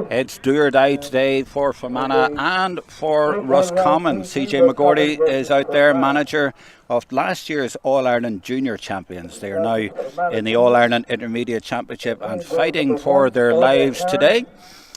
It's do or die today for Fermanagh and for Roscommon. CJ McGordy is out there, manager of last year's All-Ireland Junior Champions. They are now in the All-Ireland Intermediate Championship and fighting for their lives today.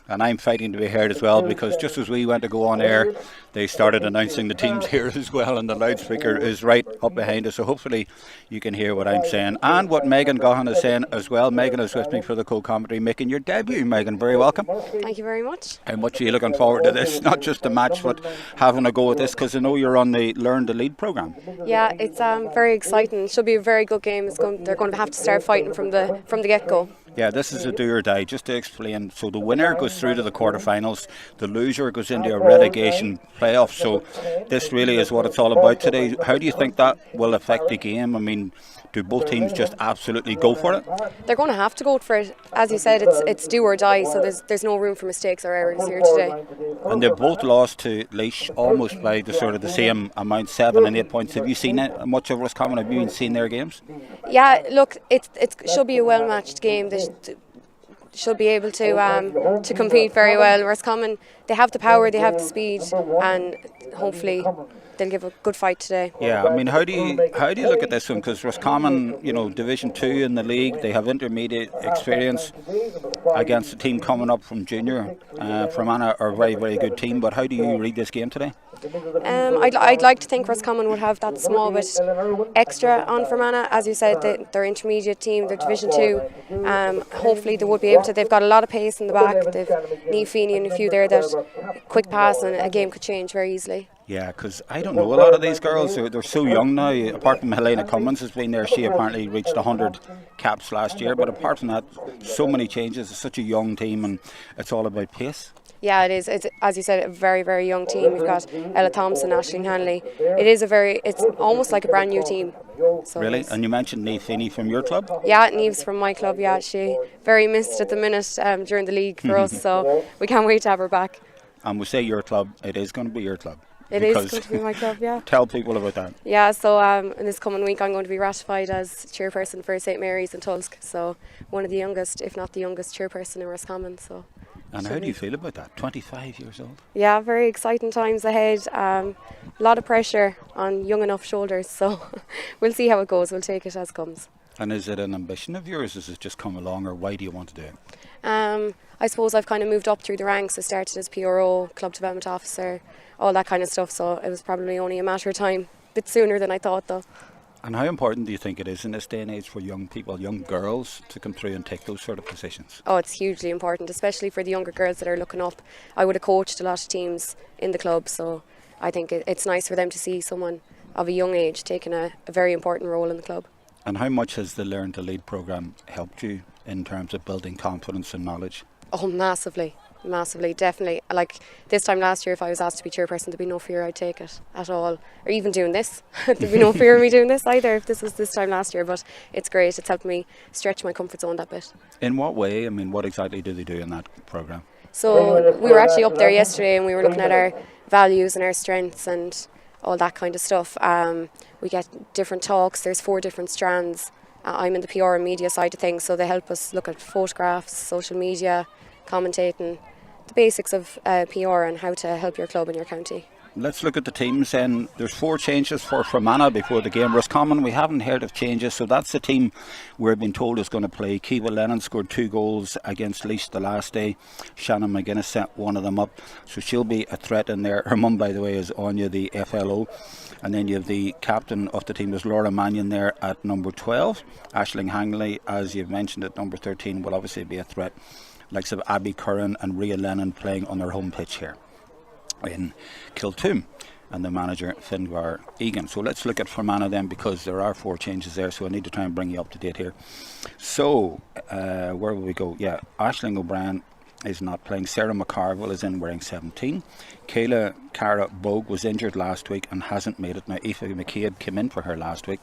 And I'm fighting to be heard as well, because just as we went to go on air, they started announcing the teams here as well, and the loudspeaker is right up behind us, so hopefully you can hear what I'm saying and what Megan Gahan is saying as well. Megan is with me for the co-commentary, making your debut. Megan, very welcome. Thank you very much. How much are you looking forward to this? Not just the match, but having a go at this, because I know you're on the Learn to Lead programme. Yeah, it's very exciting. It should be a very good game. They're going to have to start fighting from the get-go. Yeah, this is a do or die. Just to explain, so the winner goes through to the quarterfinals, the loser goes into a relegation playoff. So this really is what it's all about today. How do you think that will affect the game? I mean, do both teams just absolutely go for it? They're going to have to go for it. As you said, it's do or die, so there's no room for mistakes or errors here today. And they've both lost to Laois almost by the same amount, 7 and 8 points. Have you seen it? Much of Roscommon, have you seen their games? Yeah, look, it should be a well-matched game. They should be able to compete very well. Roscommon, they have the power, they have the speed, and hopefully they'll give a good fight today. Yeah, I mean, how do you look at this one? Because Roscommon, Division 2 in the league, they have intermediate experience against a team coming up from junior. Fermanagh are a very, very good team, but how do you read this game today? I'd like to think Roscommon would have that small bit extra on Fermanagh. As you said, they're intermediate team, they're Division 2. Hopefully they would be able to. They've got a lot of pace in the back. They've Niamh Feeney and a few there that quick pass and a game could change very easily. Yeah, because I don't know, a lot of these girls, they're so young now. Apart from Helena Cummins has been there, she apparently reached 100 caps last year. But apart from that, so many changes. It's such a young team and it's all about pace. Yeah, it is. It's, as you said, a very, very young team. We've got Ella Thompson, Aisling Hanley. It's almost like a brand new team. So really? And you mentioned Niamh Feeney from your club? Yeah, Niamh's from my club, yeah. She very missed at the minute during the league for us, so we can't wait to have her back. And we say your club, it is going to be your club. It is going to be my club, yeah. Tell people about that. Yeah, so in this coming week I'm going to be ratified as chairperson for St Mary's in Tulsk, so one of the youngest, if not the youngest, chairperson in Roscommon. So. And how do you feel about that? 25 years old? Yeah, very exciting times ahead. A lot of pressure on young enough shoulders, so we'll see how it goes. We'll take it as comes. And is it an ambition of yours? Does it just come along, or why do you want to do it? I suppose I've kind of moved up through the ranks. I started as PRO, club development officer, all that kind of stuff, so it was probably only a matter of time. A bit sooner than I thought, though. And how important do you think it is in this day and age for young people, young girls, to come through and take those sort of positions? Oh, it's hugely important, especially for the younger girls that are looking up. I would have coached a lot of teams in the club, so I think it's nice for them to see someone of a young age taking a very important role in the club. And how much has the Learn to Lead programme helped you in terms of building confidence and knowledge? Oh, massively, definitely. Like this time last year, if I was asked to be chairperson, there'd be no fear I'd take it at all. Or even doing this, there'd be no fear of me doing this either if this was this time last year. But it's great, it's helped me stretch my comfort zone that bit. In what way? I mean, what exactly do they do in that programme? So we were actually up there yesterday and we were looking at our values and our strengths and all that kind of stuff. We get different talks, there's 4 different strands. I'm in the PR and media side of things, so they help us look at photographs, social media, commentating, the basics of PR and how to help your club and your county. Let's look at the teams then. There's 4 changes for Fermanagh before the game. Roscommon, we haven't heard of changes, so that's the team we've been told is going to play. Kiva Lennon scored 2 goals against Laois the last day. Shannon McGuinness set one of them up, so she'll be a threat in there. Her mum, by the way, is Anya, the FLO. And then you have the captain of the team is Laura Mannion there at number 12. Aisling Hangley, as you've mentioned, at number 13 will obviously be a threat. Likes of Abby Curran and Rhea Lennon playing on their home pitch here in Kiltoom, and the manager Finbar Egan. So let's look at Fermanagh then, because there are 4 changes there, so I need to try and bring you up to date here. So where will we go? Yeah, Aisling O'Brien is not playing. Sarah McCarville is in wearing 17. Kayla Cara Bogue was injured last week and hasn't made it. Now Aoife McCabe came in for her last week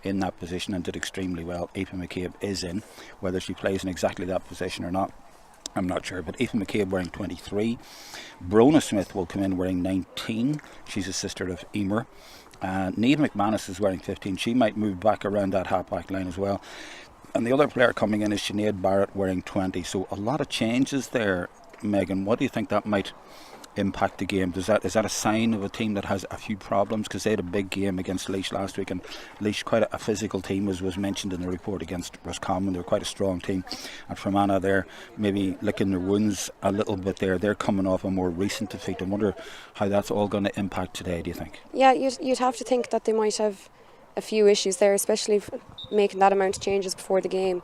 in that position and did extremely well. Aoife McCabe is in. Whether she plays in exactly that position or not, I'm not sure, but Aoife McCabe wearing 23. Brona Smith will come in wearing 19. She's a sister of Emer. Niamh McManus is wearing 15. She might move back around that half-back line as well. And the other player coming in is Sinead Barrett wearing 20. So a lot of changes there, Megan. What do you think that might impact the game? Is that a sign of a team that has a few problems? Because they had a big game against Laois last week, and Laois quite a physical team, as was mentioned in the report, against Roscommon. They're quite a strong team. And Fermanagh, they're maybe licking their wounds a little bit there. They're coming off a more recent defeat. I wonder how that's all going to impact today, do you think? Yeah, you'd have to think that they might have a few issues there, especially making that amount of changes before the game.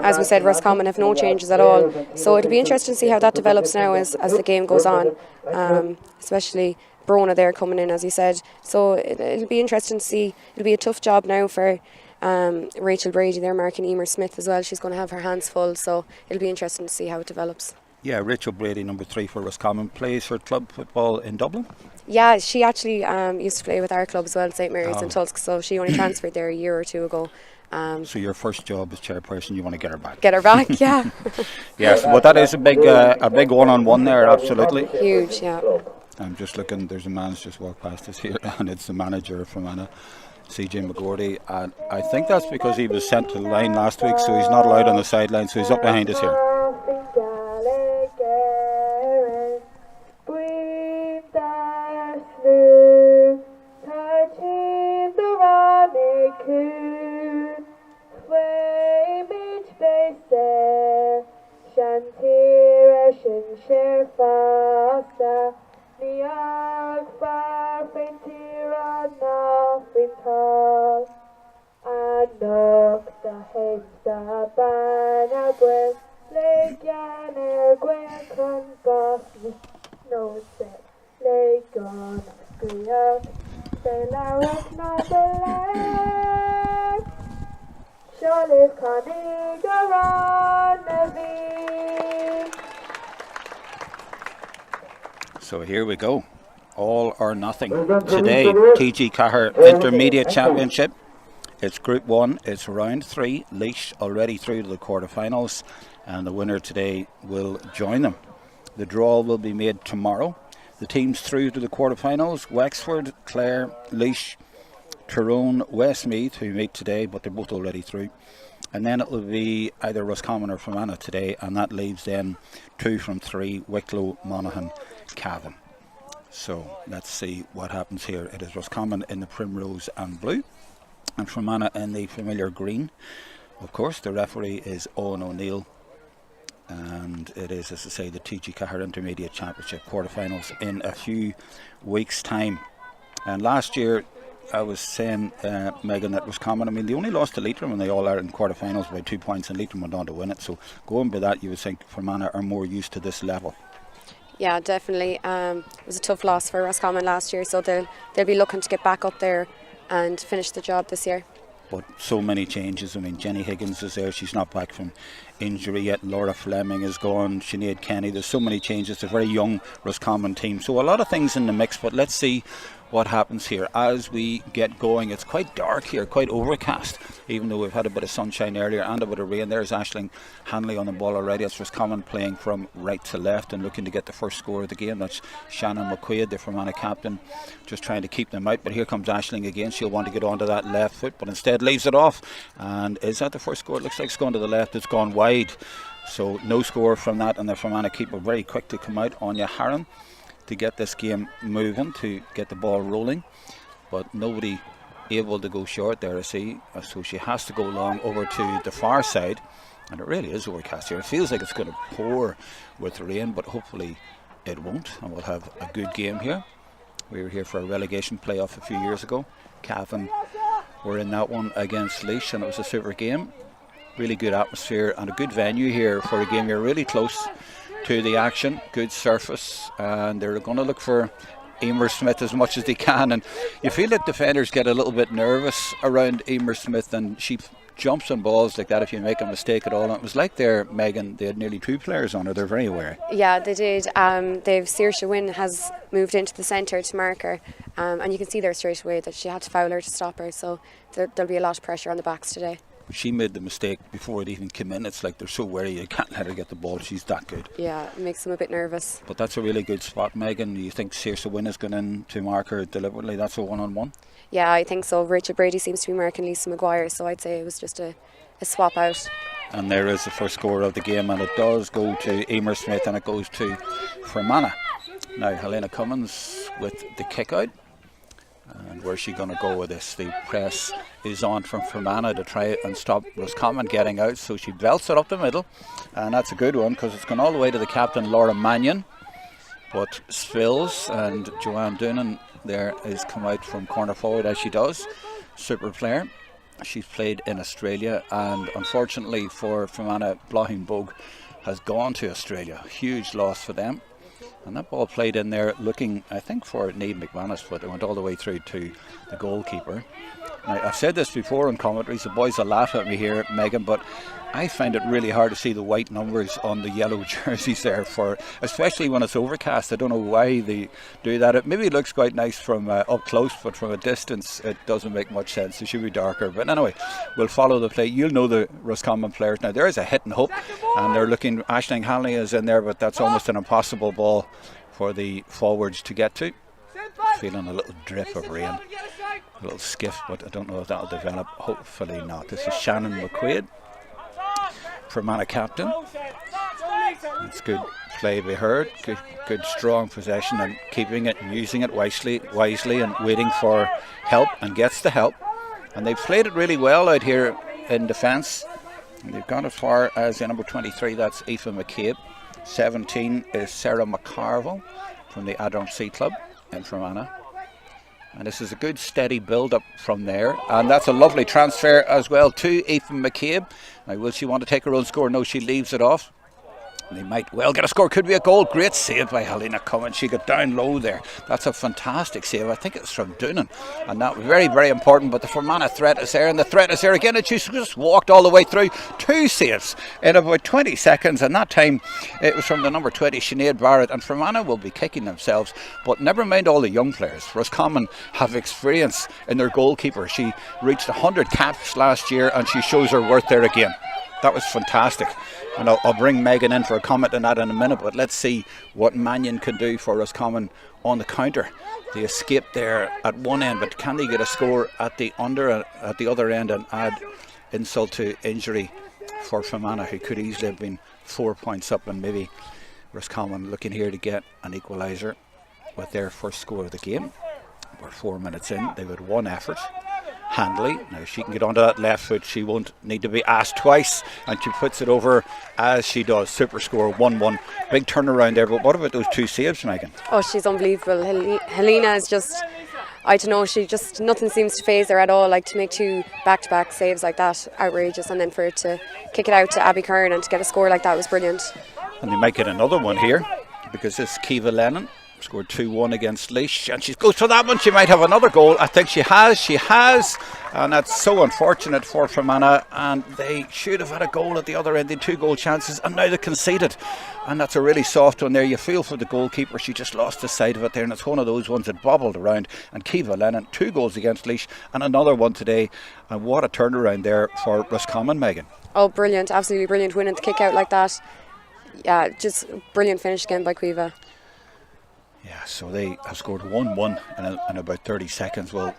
As we said, Roscommon have no changes at all, so it'll be interesting to see how that develops now as the game goes on, especially Brona there coming in, as you said. So it'll be interesting to see. It'll be a tough job now for Rachel Brady there, marking Emer Smith as well. She's going to have her hands full, so it'll be interesting to see how it develops. Yeah, Rachel Brady, number 3 for Roscommon, plays for club football in Dublin. Yeah, she actually used to play with our club as well, St Mary's in Tulsk, so she only transferred there a year or two ago. So your first job as chairperson, you want to get her back? Get her back, yeah. Yes, but that is a big one-on-one there, absolutely. Huge, yeah. I'm just looking, there's a man's just walked past us here, and it's the manager of Fermanagh, CJ McGordy, and I think that's because he was sent to the line last week, so he's not allowed on the sideline, so he's up behind us here. So here we go, all or nothing. Today, TG4 Intermediate Championship. It's Group 1, it's round 3. Laois already through to the quarterfinals, and the winner today will join them. The draw will be made tomorrow. The teams through to the quarterfinals: Wexford, Clare, Laois, Tyrone, Westmeath, who meet today, but they're both already through. And then it will be either Roscommon or Fermanagh today, and that leaves then 2 from 3, Wicklow, Monaghan, Cavan. So let's see what happens here. It is Roscommon in the primrose and blue, and Fermanagh in the familiar green. Of course, the referee is Owen O'Neill, and it is, as I say, the TG4 Intermediate Championship quarterfinals in a few weeks' time. And last year, I was saying, Megan, that Roscommon, I mean, they only lost to Leitrim and they all are in quarterfinals by 2 points, and Leitrim went on to win it. So going by that, you would think Fermanagh are more used to this level. Yeah, definitely. It was a tough loss for Roscommon last year, so they'll be looking to get back up there and finish the job this year. But so many changes. I mean, Jenny Higgins is there, she's not back from injury yet. Laura Fleming is gone, Sinead Kenny. There's so many changes. It's a very young Roscommon team, so a lot of things in the mix, but let's see what happens here as we get going. It's quite dark here, quite overcast, even though we've had a bit of sunshine earlier and a bit of rain. There's Aisling Hanley on the ball already. It's Roscommon playing from right to left and looking to get the first score of the game. That's Shannon McQuaid, the Fermanagh captain, just trying to keep them out. But here comes Aisling again. She'll want to get onto that left foot, but instead leaves it off. And is that the first score? It looks like it's gone to the left. It's gone wide. So no score from that, and the Fermanagh keeper very quick to come out. Anya Harron to get this game moving, to get the ball rolling, but nobody able to go short there, I see. So she has to go long over to the far side, and it really is overcast here. It feels like it's going to pour with rain, but hopefully it won't, and we'll have a good game here. We were here for a relegation playoff a few years ago. Cavan were in that one against Laois, and it was a super game. Really good atmosphere and a good venue here for a game. You're really close to the action, good surface, and they're going to look for Emer Smith as much as they can, and you feel that defenders get a little bit nervous around Emer Smith, and she jumps on balls like that if you make a mistake at all. And it was like there, Megan, they had nearly 2 players on her. They're very aware. Yeah, they did. They've Saoirse Wynn has moved into the centre to mark her, and you can see there straight away that she had to foul her to stop her, so there'll be a lot of pressure on the backs today. She made the mistake before it even came in. It's like they're so wary you can't let her get the ball. She's that good. Yeah, it makes them a bit nervous. But that's a really good spot, Megan. You think Saoirse Wynn is going in to mark her deliberately? That's a one-on-one? Yeah, I think so. Rachel Brady seems to be marking Lisa Maguire, so I'd say it was just a swap out. And there is the first score of the game, and it does go to Emer Smith, and it goes to Fermanagh. Now Helena Cummins with the kick out. And where's she going to go with this? The press is on from Fermanagh to try and stop Roscommon getting out. So she belts it up the middle. And that's a good one because it's gone all the way to the captain, Laura Mannion. But Spills and Joanne Doonan there is come out from corner forward as she does. Super player. She's played in Australia. And unfortunately for Fermanagh, Blahin Bogue has gone to Australia. Huge loss for them. And that ball played in there looking, I think, for Niamh McManus, but it went all the way through to the goalkeeper. Now, I've said this before in commentaries, the boys will laugh at me here, Megan, but I find it really hard to see the white numbers on the yellow jerseys there, especially when it's overcast. I don't know why they do that. It maybe looks quite nice from up close, but from a distance it doesn't make much sense. It should be darker. But anyway, we'll follow the play. You'll know the Roscommon players. Now there is a hit and hope, and they're looking, Aisling Hanley is in there, but that's almost an impossible ball for the forwards to get to. Feeling a little drip of rain, a little skiff, but I don't know if that'll develop. Hopefully not. This is Shannon McQuaid, Fermanagh captain. It's good play by her, good strong possession and keeping it and using it wisely and waiting for help, and gets the help. And they've played it really well out here in defence. They've gone as far as the number 23, that's Aoife McCabe. 17 is Sarah McCarville from the Adron Sea Club in Fermanagh. And this is a good steady build up from there, and that's a lovely transfer as well to Aoife McCabe. Now will she want to take her own score? No, she leaves it off. They might well get a score, could be a goal. Great save by Helena Cummins. She got down low there. That's a fantastic save. I think it's from Doonan, and that was very, very important. But the Fermanagh threat is there, and the threat is there again, and she just walked all the way through. 2 saves in about 20 seconds, and that time it was from the number 20, Sinead Barrett. And Fermanagh will be kicking themselves, but never mind all the young players. Roscommon have experience in their goalkeeper. She reached 100 caps last year, and she shows her worth there again. That was fantastic. And I'll bring Megan in for a comment on that in a minute, but let's see what Mannion can do for Roscommon on the counter. They escape there at one end, but can they get a score at the other end and add insult to injury for Fermanagh, who could easily have been 4 points up, and maybe Roscommon looking here to get an equaliser with their first score of the game. We're 4 minutes in. They've had one effort. Handley, now she can get onto that left foot, she won't need to be asked twice, and she puts it over as she does. Super score, 1-1. Big turnaround there, but what about those 2 saves, Megan? Oh, she's unbelievable. Helena is just, I don't know, nothing seems to faze her at all. Like, to make 2 back-to-back saves like that, outrageous, and then for her to kick it out to Abby Kern and to get a score like that was brilliant. And they might get another one here, because this Kiva Lennon scored 2-1 against Laois, and she goes for that one. She might have another goal. I think she has, and that's so unfortunate for Fermanagh, and they should have had a goal at the other end. They had 2 goal chances, and now they conceded, and that's a really soft one there. You feel for the goalkeeper. She just lost the sight of it there, and it's one of those ones that bobbled around. And Kiva Lennon, 2 goals against Laois, and another one today, and what a turnaround there for Roscommon, Megan. Oh, brilliant, absolutely brilliant, winning the kick out like that. Yeah, just brilliant finish again by Kiva. Yeah, so they have scored 1-1 in about 30 seconds. Well,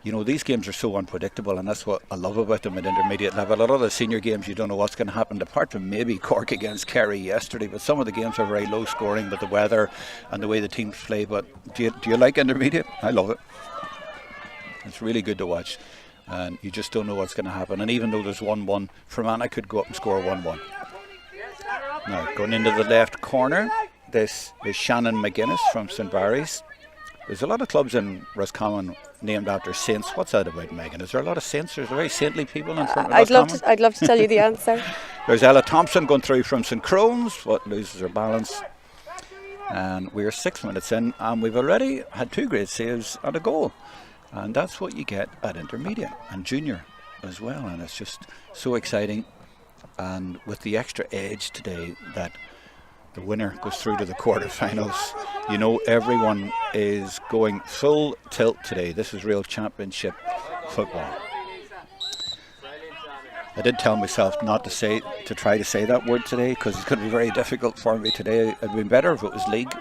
you know, these games are so unpredictable, and that's what I love about them at intermediate level. A lot of the senior games, you don't know what's going to happen, apart from maybe Cork against Kerry yesterday. But some of the games are very low scoring with the weather and the way the teams play. But do you like intermediate? I love it. It's really good to watch, and you just don't know what's going to happen. And even though there's 1-1, Fermanagh could go up and score 1-1. Now, going into the left corner, this is Shannon McGuinness from St Barry's. There's a lot of clubs in Roscommon named after saints. What's that about, Megan? Is there a lot of saints? There's very saintly people in front of Roscommon. I'd love to tell you the answer. There's Ella Thompson going through from St Crone's, but loses her balance. And we're 6 minutes in, and we've already had 2 great saves and a goal. And that's what you get at intermediate and junior as well. And it's just so exciting. And with the extra edge today that the winner goes through to the quarterfinals. You know, everyone is going full tilt today. This is real championship football. I did tell myself not to try to say that word today, because it's going to be very difficult for me today. It'd been better if it was league.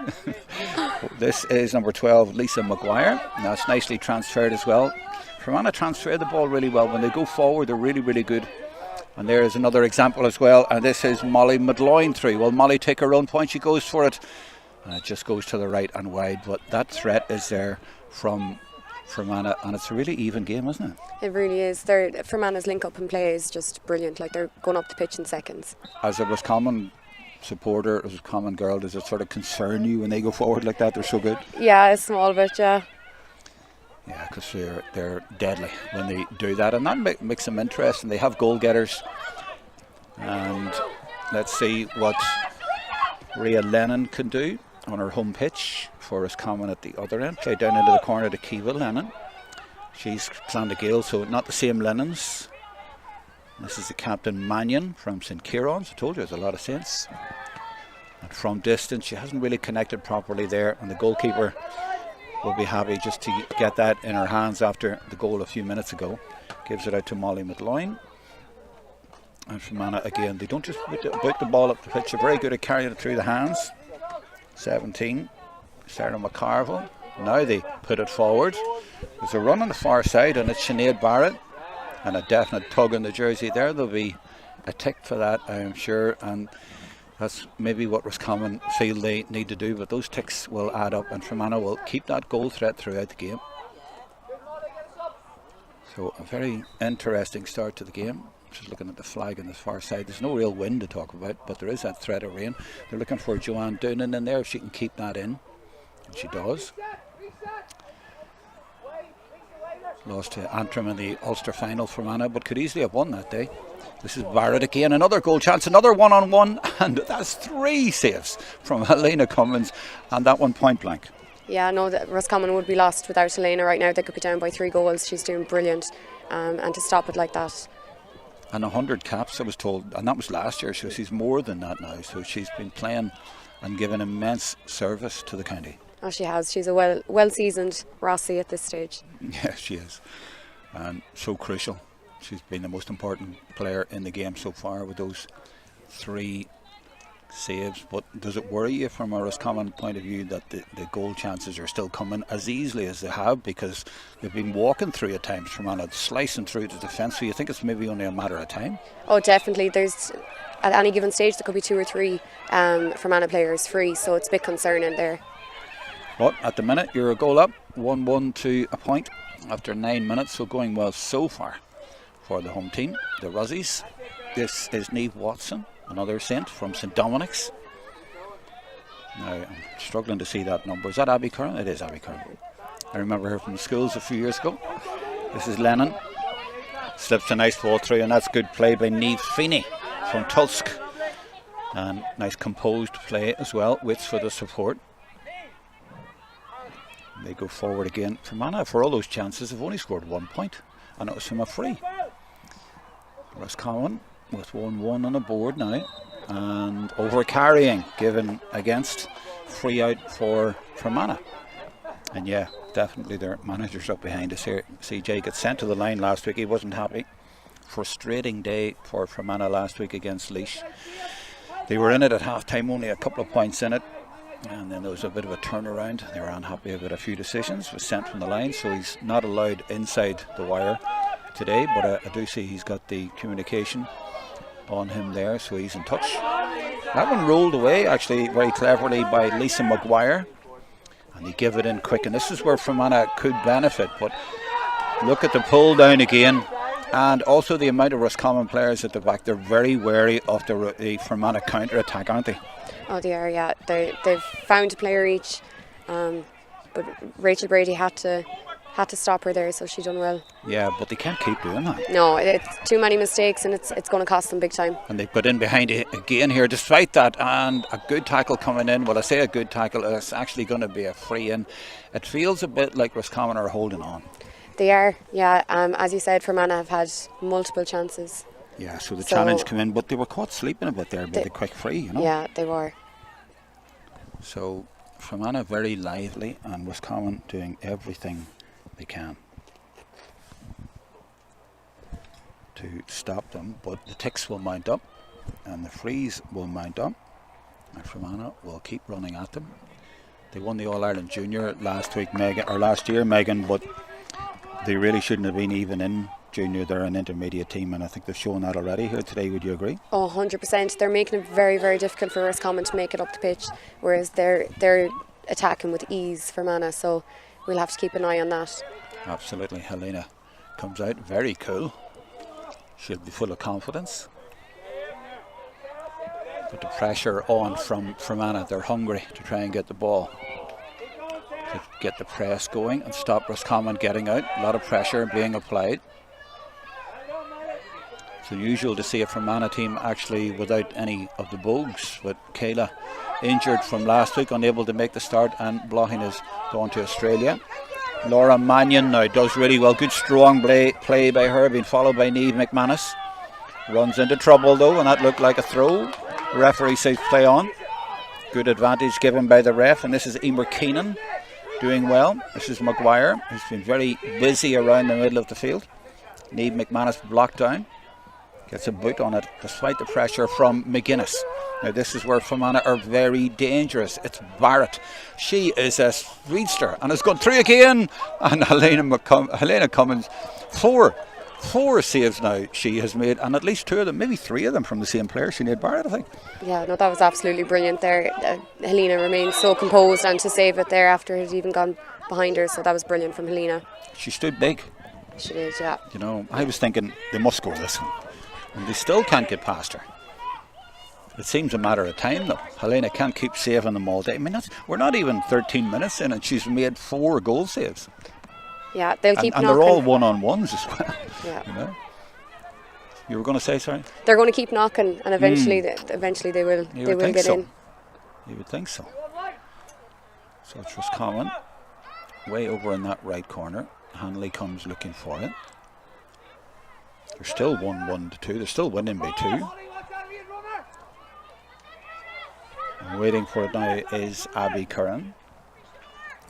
This is number 12, Lisa Maguire. Now it's nicely transferred as well. Fermanagh transfer the ball really well. When they go forward, they're really, really good And there is another example as well, and this is Molly Madloyne through. Well, Molly take her own point, she goes for it, and it just goes to the right and wide, but that threat is there from Fermanagh, and it's a really even game, isn't it? It really is. Fermanagh's link up and play is just brilliant. Like, they're going up the pitch in seconds. As a Roscommon supporter, as a Roscommon girl, does it sort of concern you when they go forward like that? They're so good. Yeah, a small bit, yeah. Yeah, because they're deadly when they do that, and that makes them interesting. They have goal getters, and let's see what Rhea Lennon can do on her home pitch for Roscommon at the other end. Play down into the corner to Kiva Lennon. She's Clondagale, so not the same Lennons. This is the captain Mannion from St Kieran's. I told you there's a lot of Saints. And from distance, she hasn't really connected properly there, and the goalkeeper will be happy just to get that in her hands after the goal a few minutes ago. Gives it out to Molly Madloyne. And Fermanagh again, they don't just boot the ball up the pitch, they're very good at carrying it through the hands. 17, Sarah McCarville. Now they put it forward. There's a run on the far side, and it's Sinead Barrett, and a definite tug on the jersey there. There'll be a tick for that, I'm sure, and that's maybe what Roscommon feel they need to do, but those ticks will add up, and Fermanagh will keep that goal threat throughout the game. So a very interesting start to the game. Just looking at the flag on the far side, there's no real wind to talk about, but there is that threat of rain. They're looking for Joanne Doonan in there, if she can keep that in, and she does. Lost to Antrim in the Ulster final for Fermanagh, but could easily have won that day. This is Barrett again, another goal chance, another one-on-one, and that's 3 saves from Helena Cummins, and that one point blank. Yeah, no, Roscommon would be lost without Helena right now. They could be down by 3 goals. She's doing brilliant, and to stop it like that. And 100 caps, I was told, and that was last year, so she's more than that now. So she's been playing and giving immense service to the county. Oh, she has. She's a well-seasoned Rossi at this stage. Yeah, she is, and so crucial. She's been the most important player in the game so far with those 3 saves. But does it worry you from a Roscommon point of view that the goal chances are still coming as easily as they have, because they've been walking through at times from slicing through the defence, so you think it's maybe only a matter of time? Oh, definitely. There's, at any given stage, there could be 2 or 3 Fermanagh players free, so it's a bit concerning there. But at the minute you're a goal up, 1-1 to a point after 9 minutes, so going well so far for the home team, the Ruzzies. This is Niamh Watson, another Saint from St Dominic's. Now I'm struggling to see that number. Is that Abby Curran? It is Abby Curran. I remember her from the schools a few years ago. This is Lennon. Slips a nice ball through, and that's good play by Niamh Feeney from Tulsk. And nice composed play as well. Waits for the support. They go forward again. Fermanagh, for all those chances, have only scored 1 point, and it was from a free. Roscommon with 1-1 on the board now, and over carrying given against, free out for Fermanagh. And yeah, definitely their manager's up behind us here. CJ got sent to the line last week, he wasn't happy. Frustrating day for Fermanagh last week against Laois. They were in it at half time, only a couple of points in it, and then there was a bit of a turnaround. They were unhappy about a few decisions, was sent from the line, so he's not allowed inside the wire today, but I do see he's got the communication on him there, so he's in touch. That one rolled away actually very cleverly by Lisa Maguire, and he gave it in quick, and this is where Fermanagh could benefit, but look at the pull down again, and also the amount of Roscommon players at the back. They're very wary of the Fermanagh counter attack, aren't they? Oh, they are, yeah. They've found a player each, but Rachel Brady had to stop her there, so she done well. Yeah, but they can't keep doing that. No, it's too many mistakes, and it's going to cost them big time. And they put in behind it again here despite that, and a good tackle coming in. Well, I say a good tackle, it's actually going to be a free in. It feels a bit like Roscommon are holding on. They are, yeah. As you said, Fermanagh have had multiple chances. Yeah, so the challenge came in, but they were caught sleeping a bit there with the quick free, you know. Yeah, they were. So Fermanagh very lively, and Roscommon doing everything they can to stop them, but the ticks will mount up and the frees will mount up, and Fermanagh will keep running at them. They won the All-Ireland Junior last year, Megan, but they really shouldn't have been even in junior, they're an intermediate team, and I think they've shown that already here today. Would you agree? Oh, 100%. They're making it very, very difficult for Roscommon to make it up the pitch, whereas they're attacking with ease for Fermanagh, so we'll have to keep an eye on that. Absolutely. Helena comes out very cool. She'll be full of confidence. Put the pressure on from Fermanagh. They're hungry to try and get the ball, to get the press going and stop Roscommon getting out. A lot of pressure being applied. It's unusual to see a Fermanagh team actually without any of the Bogues, but Kayla injured from last week, unable to make the start, and Blochin has gone to Australia. Laura Mannion now does really well. Good strong play by her, being followed by Niamh McManus. Runs into trouble though, and that looked like a throw. The referee says play on. Good advantage given by the ref, and this is Emer Keenan doing well. This is Maguire, who's been very busy around the middle of the field. Niamh McManus blocked down. Gets a boot on it despite the pressure from McGuinness. Now this is where Fermanagh are very dangerous. It's Barrett. She is a speedster and has gone through again. And Helena Cummins, four saves now she has made, and at least two of them, maybe three of them from the same player, Sinead Barrett, I think. Yeah, no, that was absolutely brilliant there. Helena remained so composed, and to save it there after it had even gone behind her, so that was brilliant from Helena. She stood big. She did, yeah. You know, I was thinking they must score this one, and they still can't get past her. It seems a matter of time though. Helena can't keep saving them all day. I mean, we're not even 13 minutes in and she's made 4 goal saves. Yeah, they'll keep knocking. And they're all one-on-ones as well. Yeah. You know? You were going to say, sorry? They're going to keep knocking, and eventually they will get in. You would think so. So it's Roscommon way over in that right corner. Hanley comes looking for it. They're still 1-1 to 2. They're still winning by 2. And waiting for it now is Abby Curran,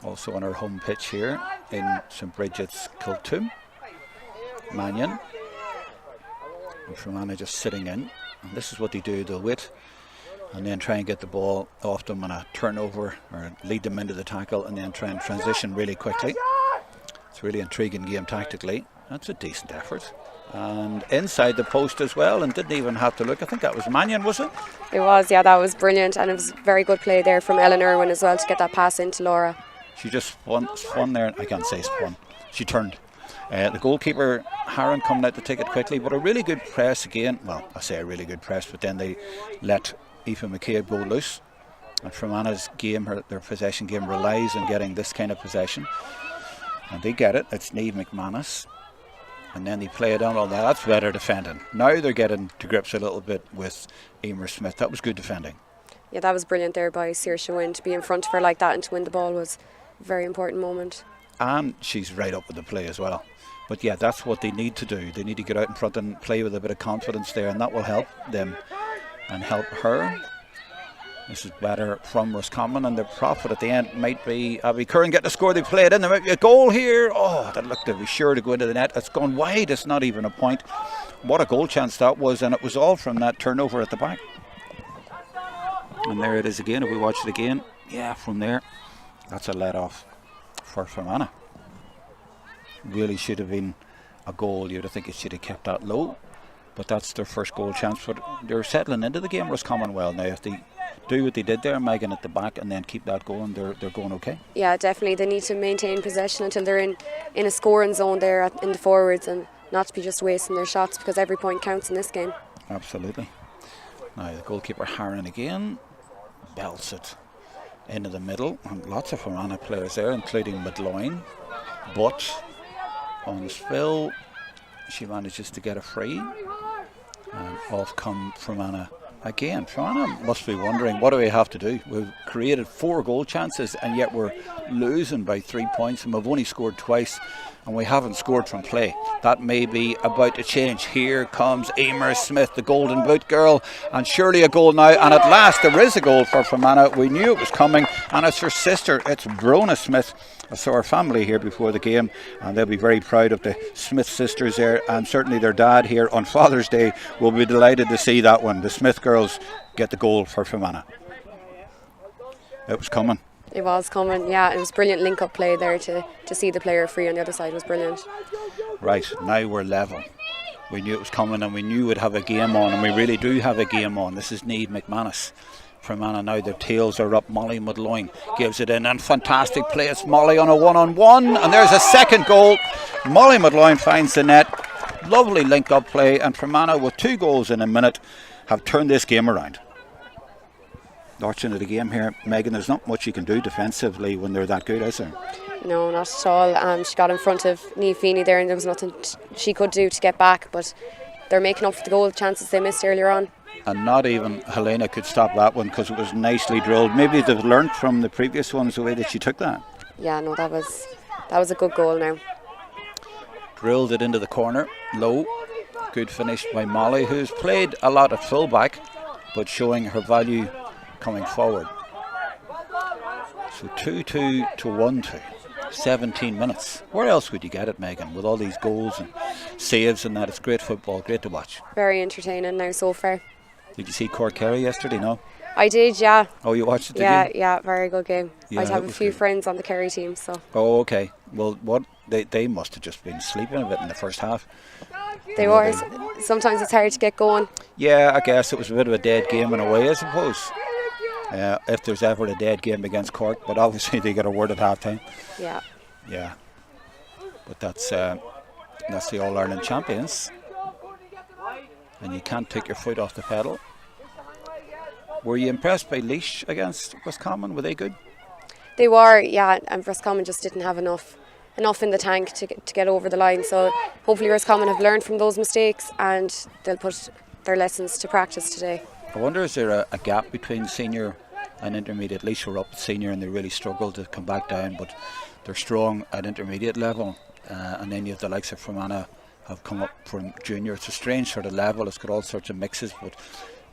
also on her home pitch here in St Bridget's, Kiltoom. Mannion. And Fermanagh just sitting in. And this is what they do. They'll wait and then try and get the ball off them on a turnover or lead them into the tackle and then try and transition really quickly. It's a really intriguing game tactically. That's a decent effort. And inside the post as well, and didn't even have to look. I think that was Mannion, was it? It was, yeah, that was brilliant, and it was very good play there from Ellen Irwin as well to get that pass into Laura. She just spun there. I can't say spun. She turned. The goalkeeper, Harron, coming out to take it quickly, but a really good press again. Well, I say a really good press, but then they let Aoife McCabe go loose. And Fermanagh's game, their possession game, relies on getting this kind of possession. And they get it. It's Niamh McManus. And then they play it on all that. That's better defending. Now they're getting to grips a little bit with Emer Smith. That was good defending. Yeah, that was brilliant there by Saoirse Wynne. To be in front of her like that and to win the ball was a very important moment. And she's right up with the play as well. But yeah, that's what they need to do. They need to get out in front and play with a bit of confidence there, and that will help them and help her. This is better from Roscommon, and the profit at the end might be Abby Curran getting a score. They play it in. There might be a goal here. Oh, that looked to be sure to go into the net. It's gone wide. It's not even a point. What a goal chance that was, and it was all from that turnover at the back. And there it is again. If we watch it again, yeah, from there, that's a let off for Fermanagh. Really should have been a goal. You'd think it should have kept that low, but that's their first goal chance. But they're settling into the game, Roscommon, well now. If they do what they did there, Megan, at the back, and then keep that going, they're going okay. Yeah, definitely. They need to maintain possession until they're in a scoring zone there in the forwards, and not to be just wasting their shots, because every point counts in this game. Absolutely. Now the goalkeeper Harron again belts it into the middle, and lots of Fermanagh players there, including Madloyne. But on the spill, she manages to get a free, and off come Fermanagh again. Fermanagh must be wondering, what do we have to do? We've created 4 goal chances and yet we're losing by 3 points, and we've only scored twice and we haven't scored from play. That may be about to change. Here comes Emer Smith, the golden boot girl, and surely a goal now, and at last there is a goal for Fermanagh. We knew it was coming, and it's her sister, it's Brona Smith. I saw her family here before the game, and they'll be very proud of the Smith sisters there, and certainly their dad here on Father's Day will be delighted to see that one. The Smith girls get the goal for Fermanagh. It was coming. It was coming, yeah. It was brilliant link-up play there to see the player free on the other side was brilliant. Right, now we're level. We knew it was coming and we knew we'd have a game on, and we really do have a game on. This is Niamh McManus. Fermanagh now, their tails are up. Molly Mudloin gives it in, and fantastic play. It's Molly on a one-on-one, and there's a second goal. Molly Mudloin finds the net. Lovely link-up play, and Fermanagh, with 2 goals in a minute, have turned this game around. Watching the game here, Megan, there's not much you can do defensively when they're that good, is there? No, not at all. She got in front of Niamh Feeney there, and there was nothing she could do to get back, but they're making up for the goal chances they missed earlier on. And not even Helena could stop that one because it was nicely drilled. Maybe they've learnt from the previous ones the way that she took that. Yeah, no, that was a good goal now. Drilled it into the corner, low. Good finish by Molly, who's played a lot at fullback, but showing her value coming forward. So 2-2 to 1-2. 17 minutes. Where else would you get it, Megan, with all these goals and saves and that? It's great football, great to watch. Very entertaining now so far. Did you see Cork Kerry yesterday? No? I did, yeah. Oh, you watched it, did you? Yeah, very good game. Yeah, I'd have a few good. friends on the Kerry team, so. Oh, okay. Well, what they must have just been sleeping a bit in the first half. They were. Sometimes it's hard to get going. Yeah, I guess it was a bit of a dead game in a way, I suppose. If there's ever a dead game against Cork, but obviously they got a word at half-time. Yeah. Yeah. But that's the All-Ireland champions. And you can't take your foot off the pedal. Were you impressed by Laois against Roscommon? Were they good? They were, yeah, and Roscommon just didn't have enough in the tank to get over the line. So hopefully Roscommon have learned from those mistakes and they'll put their lessons to practice today. I wonder, is there a gap between senior and intermediate? Laois were up at senior and they really struggled to come back down, but they're strong at intermediate level. And then you have the likes of Fermanagh have come up from junior. It's a strange sort of level. It's got all sorts of mixes, but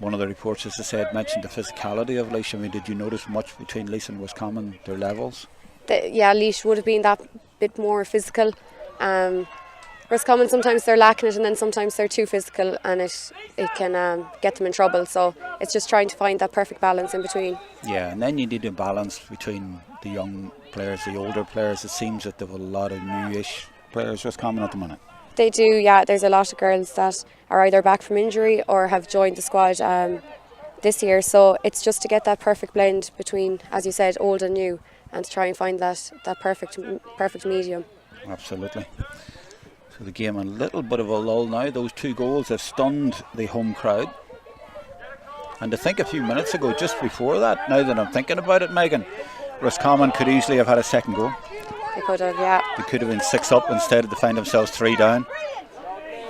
one of the reports, as I said, mentioned the physicality of Laois. I mean, did you notice much between Laois and Roscommon, their levels? Yeah, Laois would have been that bit more physical. Roscommon, sometimes they're lacking it and then sometimes they're too physical and it can get them in trouble. So it's just trying to find that perfect balance in between. Yeah, and then you need a balance between the young players, the older players. It seems that there are a lot of newish players Roscommon at the minute. They do, yeah. There's a lot of girls that are either back from injury or have joined the squad this year. So it's just to get that perfect blend between, as you said, old and new, and to try and find that perfect medium. Absolutely. So the game a little bit of a lull now. Those 2 goals have stunned the home crowd. And to think a few minutes ago, just before that, now that I'm thinking about it, Megan, Roscommon could easily have had a second goal. They could have, yeah. They could have been 6 up instead of to find themselves 3 down.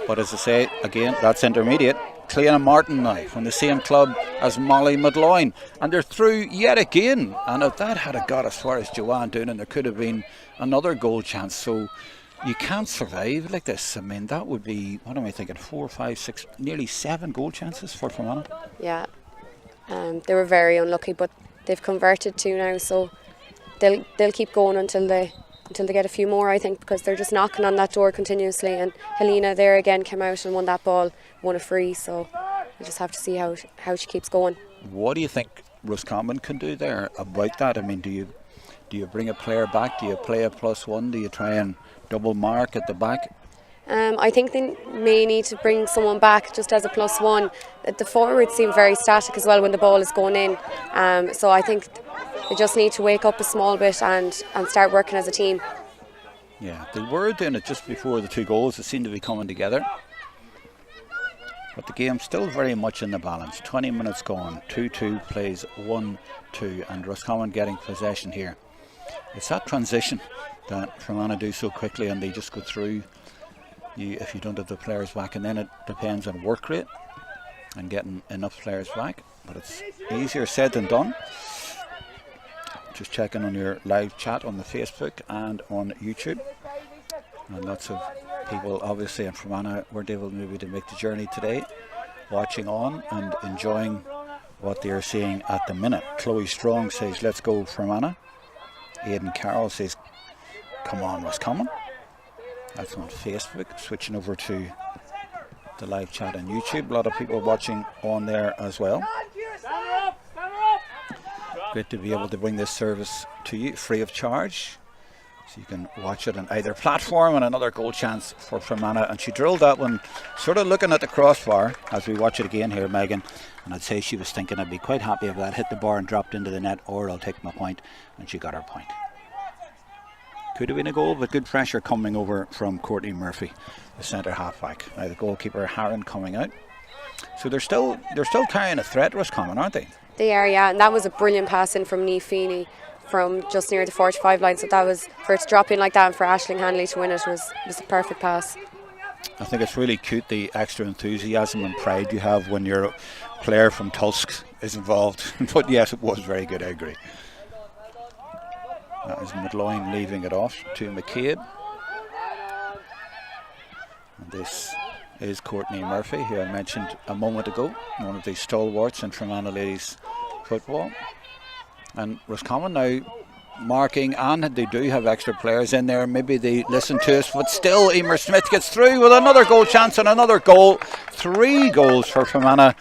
But as I say, again, that's intermediate. Cleana Martin now from the same club as Molly Mudloin. And they're through yet again. And if that had got as far as Joanne Doonan, there could have been another goal chance. So you can't survive like this. I mean, that would be, what am I thinking, 4, 5, 6, nearly 7 goal chances for Fermanagh. Yeah. They were very unlucky, but they've converted 2 now. So they'll keep going until they get a few more, I think, because they're just knocking on that door continuously. And Helena there again came out and won that ball, won a free. So we just have to see how she keeps going. What do you think Roscommon can do there about that? I mean, do you bring a player back? Do you play a +1? Do you try and double mark at the back? I think they may need to bring someone back just as a +1. The forwards seem very static as well when the ball is going in. So I think they just need to wake up a small bit and start working as a team. Yeah, they were doing it just before the 2 goals. They seem to be coming together. But the game's still very much in the balance. 20 minutes gone. 2-2 plays 1-2, and Roscommon getting possession here. It's that transition that Fermanagh do so quickly, and they just go through if you don't have the players back, and then it depends on work rate and getting enough players back. But it's easier said than done. Just checking on your live chat on the Facebook and on YouTube, and lots of people obviously in Fermanagh weren't able maybe to make the journey today, watching on and enjoying what they're seeing at the minute. Chloe Strong says let's go Fermanagh. Aidan Carroll says come on Roscommon. That's on Facebook. Switching over to the live chat on YouTube, a lot of people watching on there as well. great to be able to bring this service to you free of charge, so you can watch it on either platform. And another goal chance for Fermanagh, and she drilled that one sort of looking at the crossbar as we watch it again here, Megan, and I'd say she was thinking I'd be quite happy if that hit the bar and dropped into the net, or I'll take my point, and she got her point. Could have been a goal, but good pressure coming over from Courtney Murphy, the centre half-back. Now the goalkeeper Harron coming out, so they're still carrying a threat, Roscommon, aren't they? They are, yeah, and that was a brilliant pass in from Niamh Feeney from just near the 45 line, so that was, for it to drop in like that and for Aisling Hanley to win it was a perfect pass. I think it's really cute, the extra enthusiasm and pride you have when your player from Tulsk is involved. But yes, it was very good, I agree. That is Midloin leaving it off to McCabe. And this is Courtney Murphy, who I mentioned a moment ago, one of the stalwarts in Fermanagh ladies football. And Roscommon now marking, and they do have extra players in there. Maybe they listen to us, but still Emer Smith gets through with another goal chance and another goal. 3 goals for Fermanagh.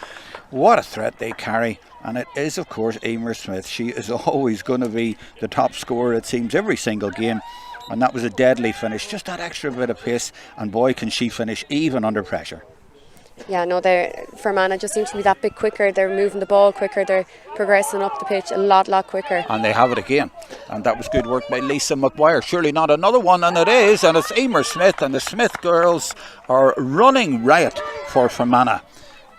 What a threat they carry. And it is, of course, Emer Smith. She is always going to be the top scorer, it seems, every single game. And that was a deadly finish. Just that extra bit of pace. And boy, can she finish even under pressure. Yeah, no, Fermanagh just seems to be that bit quicker. They're moving the ball quicker. They're progressing up the pitch a lot quicker. And they have it again. And that was good work by Lisa McGuire. Surely not another one, and it is. And it's Emer Smith, and the Smith girls are running riot for Fermanagh.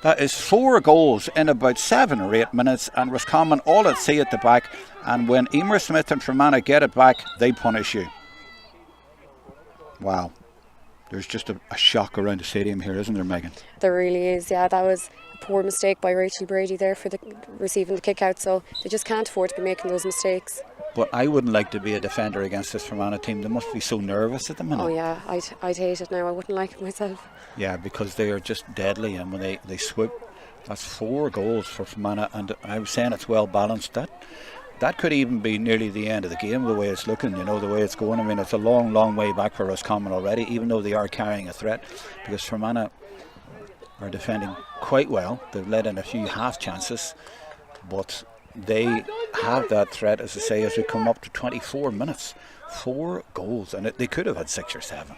That is 4 goals in about 7 or 8 minutes, and Roscommon all at sea at the back. And when Emer Smith and Fermanagh get it back, they punish you. Wow. There's just a shock around the stadium here, isn't there, Megan? There really is, yeah. That was a poor mistake by Rachel Brady there for receiving the kick out, so they just can't afford to be making those mistakes. But I wouldn't like to be a defender against this Fermanagh team. They must be so nervous at the minute. Oh yeah, I'd hate it now. I wouldn't like it myself. Yeah, because they are just deadly, and when they swoop, that's 4 goals for Fermanagh, and I was saying it's well balanced. That could even be nearly the end of the game, the way it's looking, the way it's going. I mean, it's a long way back for Roscommon already, even though they are carrying a threat, because Fermanagh are defending quite well. They've let in a few half chances, but they have that threat, as I say, as we come up to 24 minutes. 4 goals, and they could have had 6 or 7.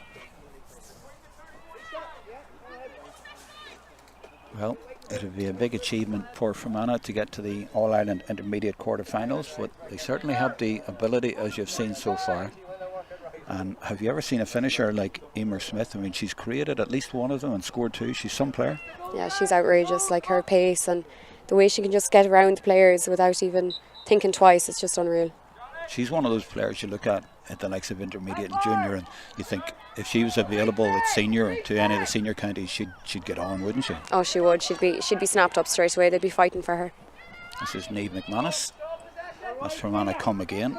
Well, it would be a big achievement for Fermanagh to get to the All-Ireland Intermediate quarter-finals, but they certainly have the ability, as you've seen so far. And have you ever seen a finisher like Emer Smith? I mean, she's created at least one of them and scored 2. She's some player. Yeah, she's outrageous. Like, her pace and the way she can just get around the players without even thinking twice, it's just unreal. She's one of those players you look at the likes of intermediate and junior, and you think if she was available at senior to any of the senior counties, she'd get on, wouldn't she? Oh, she would. She'd be snapped up straight away. They'd be fighting for her. This is Niamh McManus. That's Fermanagh come again.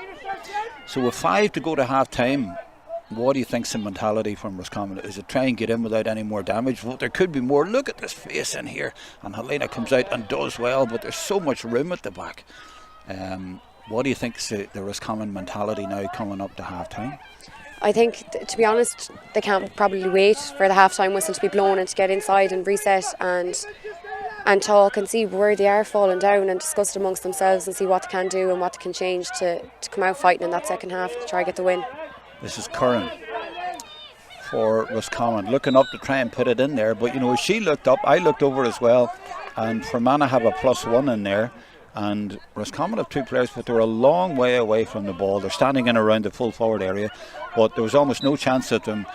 So with 5 to go to half time, what do you think's the mentality from Roscommon? Is it try and get in without any more damage? Well, there could be more. Look at this face in here, and Helena comes out and does well, but there's so much room at the back. What do you think is the Roscommon mentality now coming up to half time? I think, to be honest, they can't probably wait for the half-time whistle to be blown and to get inside and reset and talk and see where they are falling down and discuss it amongst themselves and see what they can do and what they can change to come out fighting in that second half to try and get the win. This is Curran for Roscommon, looking up to try and put it in there. But, as she looked up, I looked over as well, and Fermanagh have a +1 in there. And Roscommon have 2 players, but they're a long way away from the ball. They're standing in around the full forward area, but there was almost no chance of them,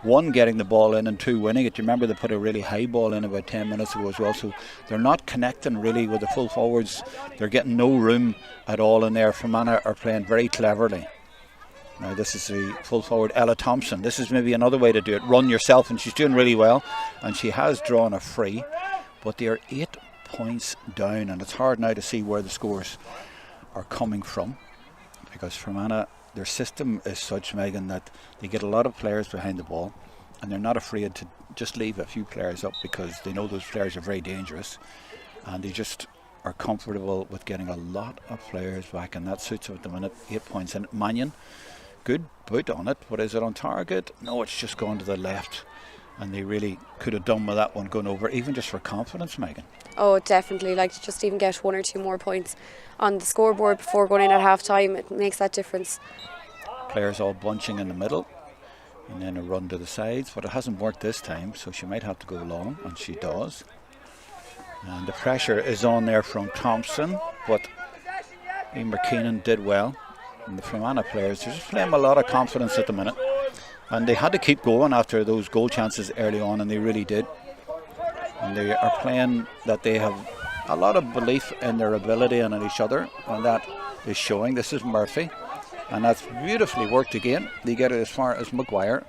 1, getting the ball in and 2, winning it. You remember they put a really high ball in about 10 minutes ago as well, so they're not connecting really with the full forwards. They're getting no room at all in there. Fermanagh are playing very cleverly. Now this is the full forward Ella Thompson. This is maybe another way to do it. Run yourself, and she's doing really well, and she has drawn a free, but they are 8 points down, and it's hard now to see where the scores are coming from, because Fermanagh, their system is such, Megan, that they get a lot of players behind the ball, and they're not afraid to just leave a few players up because they know those players are very dangerous, and they just are comfortable with getting a lot of players back, and that suits them at the minute. 8 points in it. Mannion, good boot on it, but is it on target? No, it's just gone to the left And they really could have done with that one going over, even just for confidence, Megan. Oh, definitely. Like, to just even get 1 or 2 more points on the scoreboard before going in at half time, it makes that difference. Players all bunching in the middle and then a run to the sides, but it hasn't worked this time, so she might have to go long, and she does. And the pressure is on there from Thompson, but Emer Keenan did well. And the Fermanagh players are just playing a lot of confidence at the minute. And they had to keep going after those goal chances early on, and they really did. And they are playing that they have a lot of belief in their ability and in each other, and that is showing. This is Murphy, and that's beautifully worked again. They get it as far as Maguire.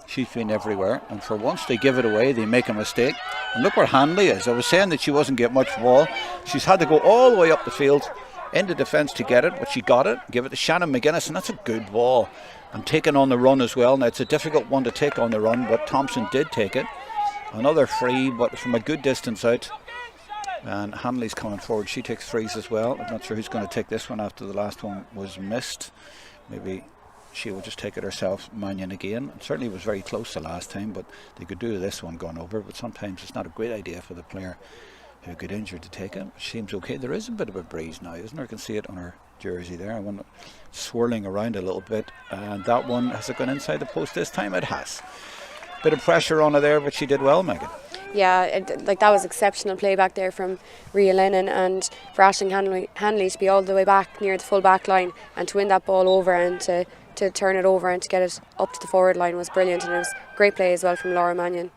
She's been everywhere, and for once they give it away, they make a mistake. And look where Hanley is. I was saying that she wasn't getting much ball. She's had to go all the way up the field into defence to get it, but she got it. Give it to Shannon McGuinness, and that's a good ball. And taken on the run as well. Now, it's a difficult one to take on the run, but Thompson did take it. Another free, but from a good distance out. And Hanley's coming forward. She takes frees as well. I'm not sure who's going to take this one after the last one was missed. Maybe she will just take it herself, Mannion again. It certainly was very close the last time, but they could do this one going over. But sometimes it's not a great idea for the player who got injured to take it. It seems okay. There is a bit of a breeze now, isn't there? I can see it on her jersey there. I want it swirling around a little bit. And that one, has it gone inside the post this time? It has. Bit of pressure on her there, but she did well, Megan. Yeah, like that was exceptional play back there from Rhea Lennon, and for Aisling Hanley to be all the way back near the full back line and to win that ball over and to turn it over and to get it up to the forward line was brilliant, and it was great play as well from Laura Mannion.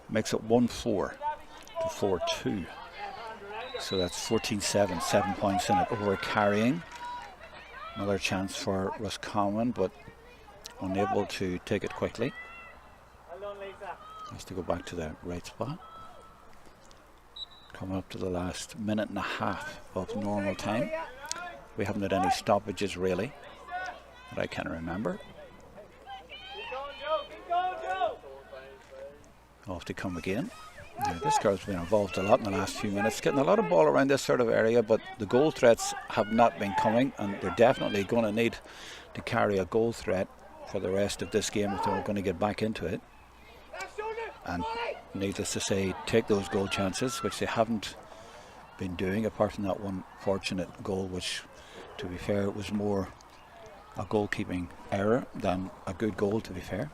Makes it 1-4 to 4-2. So that's 14-7, 7 points in it over carrying. Another chance for Roscommon, but unable to take it quickly. Has to go back to the right spot. Coming up to the last minute and a half of normal time. We haven't had any stoppages really that I can remember. Off to come again. Now, this girl's been involved a lot in the last few minutes, getting a lot of ball around this sort of area, but the goal threats have not been coming, and they're definitely going to need to carry a goal threat for the rest of this game if they're going to get back into it. And needless to say, take those goal chances, which they haven't been doing, apart from that one fortunate goal, which, to be fair, was more a goalkeeping error than a good goal, to be fair.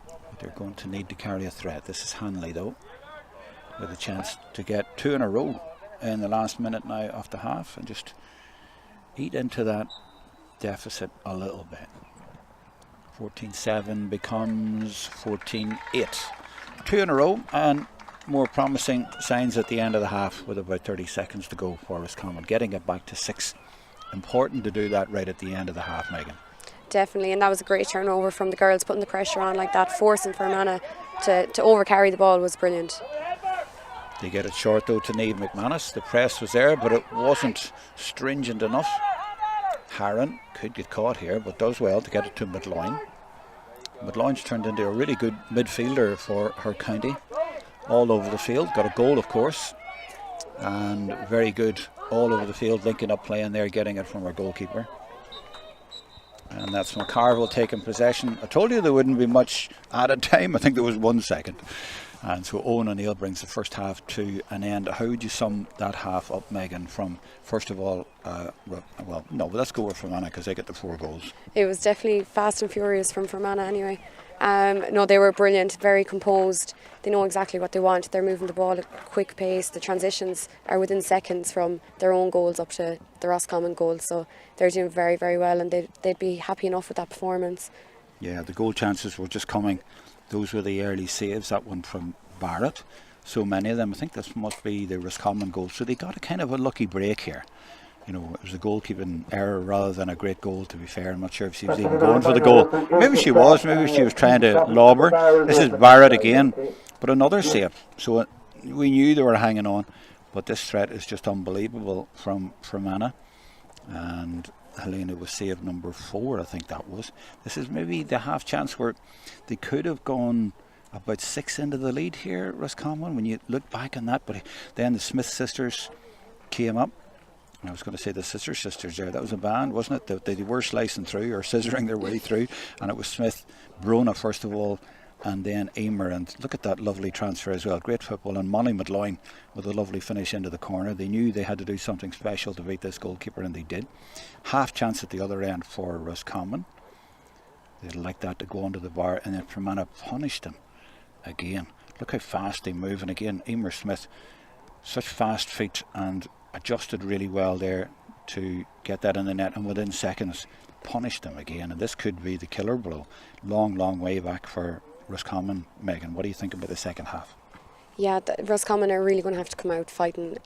But they're going to need to carry a threat. This is Hanley, though, with a chance to get 2 in a row in the last minute now of the half and just eat into that deficit a little bit. 14-7 becomes 14-8. 2 in a row, and more promising signs at the end of the half with about 30 seconds to go for Roscommon, getting it back to 6. Important to do that right at the end of the half, Megan. Definitely, and that was a great turnover from the girls, putting the pressure on like that, forcing Fermanagh to overcarry the ball was brilliant. They get it short though to Niamh McManus. The press was there, but it wasn't stringent enough. Harron could get caught here, but does well to get it to Midloin. Midloin's turned into a really good midfielder for her county. All over the field, got a goal of course, and very good all over the field, linking up playing there, getting it from our goalkeeper. And that's McCarville taking possession. I told you there wouldn't be much added time. I think there was 1 second. And so Owen O'Neill brings the first half to an end. How would you sum that half up, Megan, from, first of all, let's go with Fermanagh because they get the 4 goals. It was definitely fast and furious from Fermanagh anyway. No, they were brilliant, very composed. They know exactly what they want. They're moving the ball at a quick pace. The transitions are within seconds from their own goals up to the Roscommon goals. So they're doing very, very well, and they'd be happy enough with that performance. Yeah, the goal chances were just coming. Those were the early saves, that one from Barrett. So many of them, I think this must be the Roscommon goal. So they got a kind of a lucky break here. You know, it was a goalkeeping error rather than a great goal, to be fair. I'm not sure if she was even going for the goal. Maybe she was trying to lob her. This is Barrett again, but another save. So we knew they were hanging on, but this threat is just unbelievable from Fermanagh. And Helena was save number 4, I think that was. This is maybe the half chance where they could have gone about 6 into the lead here, Roscommon, when you look back on that. But then the Smith sisters came up. I was going to say the sisters there. That was a band, wasn't it? They were slicing through or scissoring their way through. And it was Smith, Brona first of all, and then Emer, and look at that lovely transfer as well. Great football, and Molly McLoyne with a lovely finish into the corner. They knew they had to do something special to beat this goalkeeper, and they did. Half chance at the other end for Roscommon. They'd like that to go under the bar, and then Fermanagh punished them again. Look how fast they move, and again Emer Smith, such fast feet, and adjusted really well there to get that in the net, and within seconds punished them again. And this could be the killer blow. Long way back for Roscommon. Megan, what do you think about the second half? Yeah, Roscommon are really going to have to come out fighting.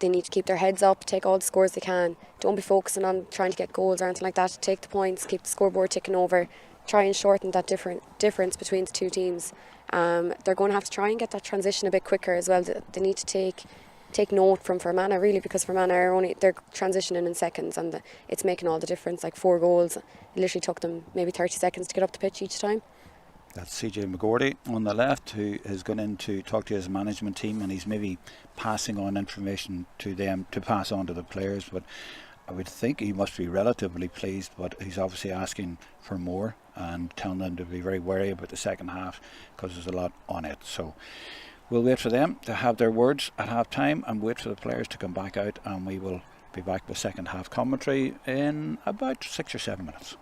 They need to keep their heads up, take all the scores they can. Don't be focusing on trying to get goals or anything like that. Take the points, keep the scoreboard ticking over. Try and shorten that difference between the two teams. They're going to have to try and get that transition a bit quicker as well. They need to take note from Fermanagh, really, because Fermanagh they're transitioning in seconds, and it's making all the difference. Like 4 goals, it literally took them maybe 30 seconds to get up the pitch each time. That's CJ McGordy on the left, who has gone in to talk to his management team, and he's maybe passing on information to them to pass on to the players. But I would think he must be relatively pleased, but he's obviously asking for more and telling them to be very wary about the second half because there's a lot on it. So we'll wait for them to have their words at half time and wait for the players to come back out, and we will be back with second half commentary in about 6 or 7 minutes.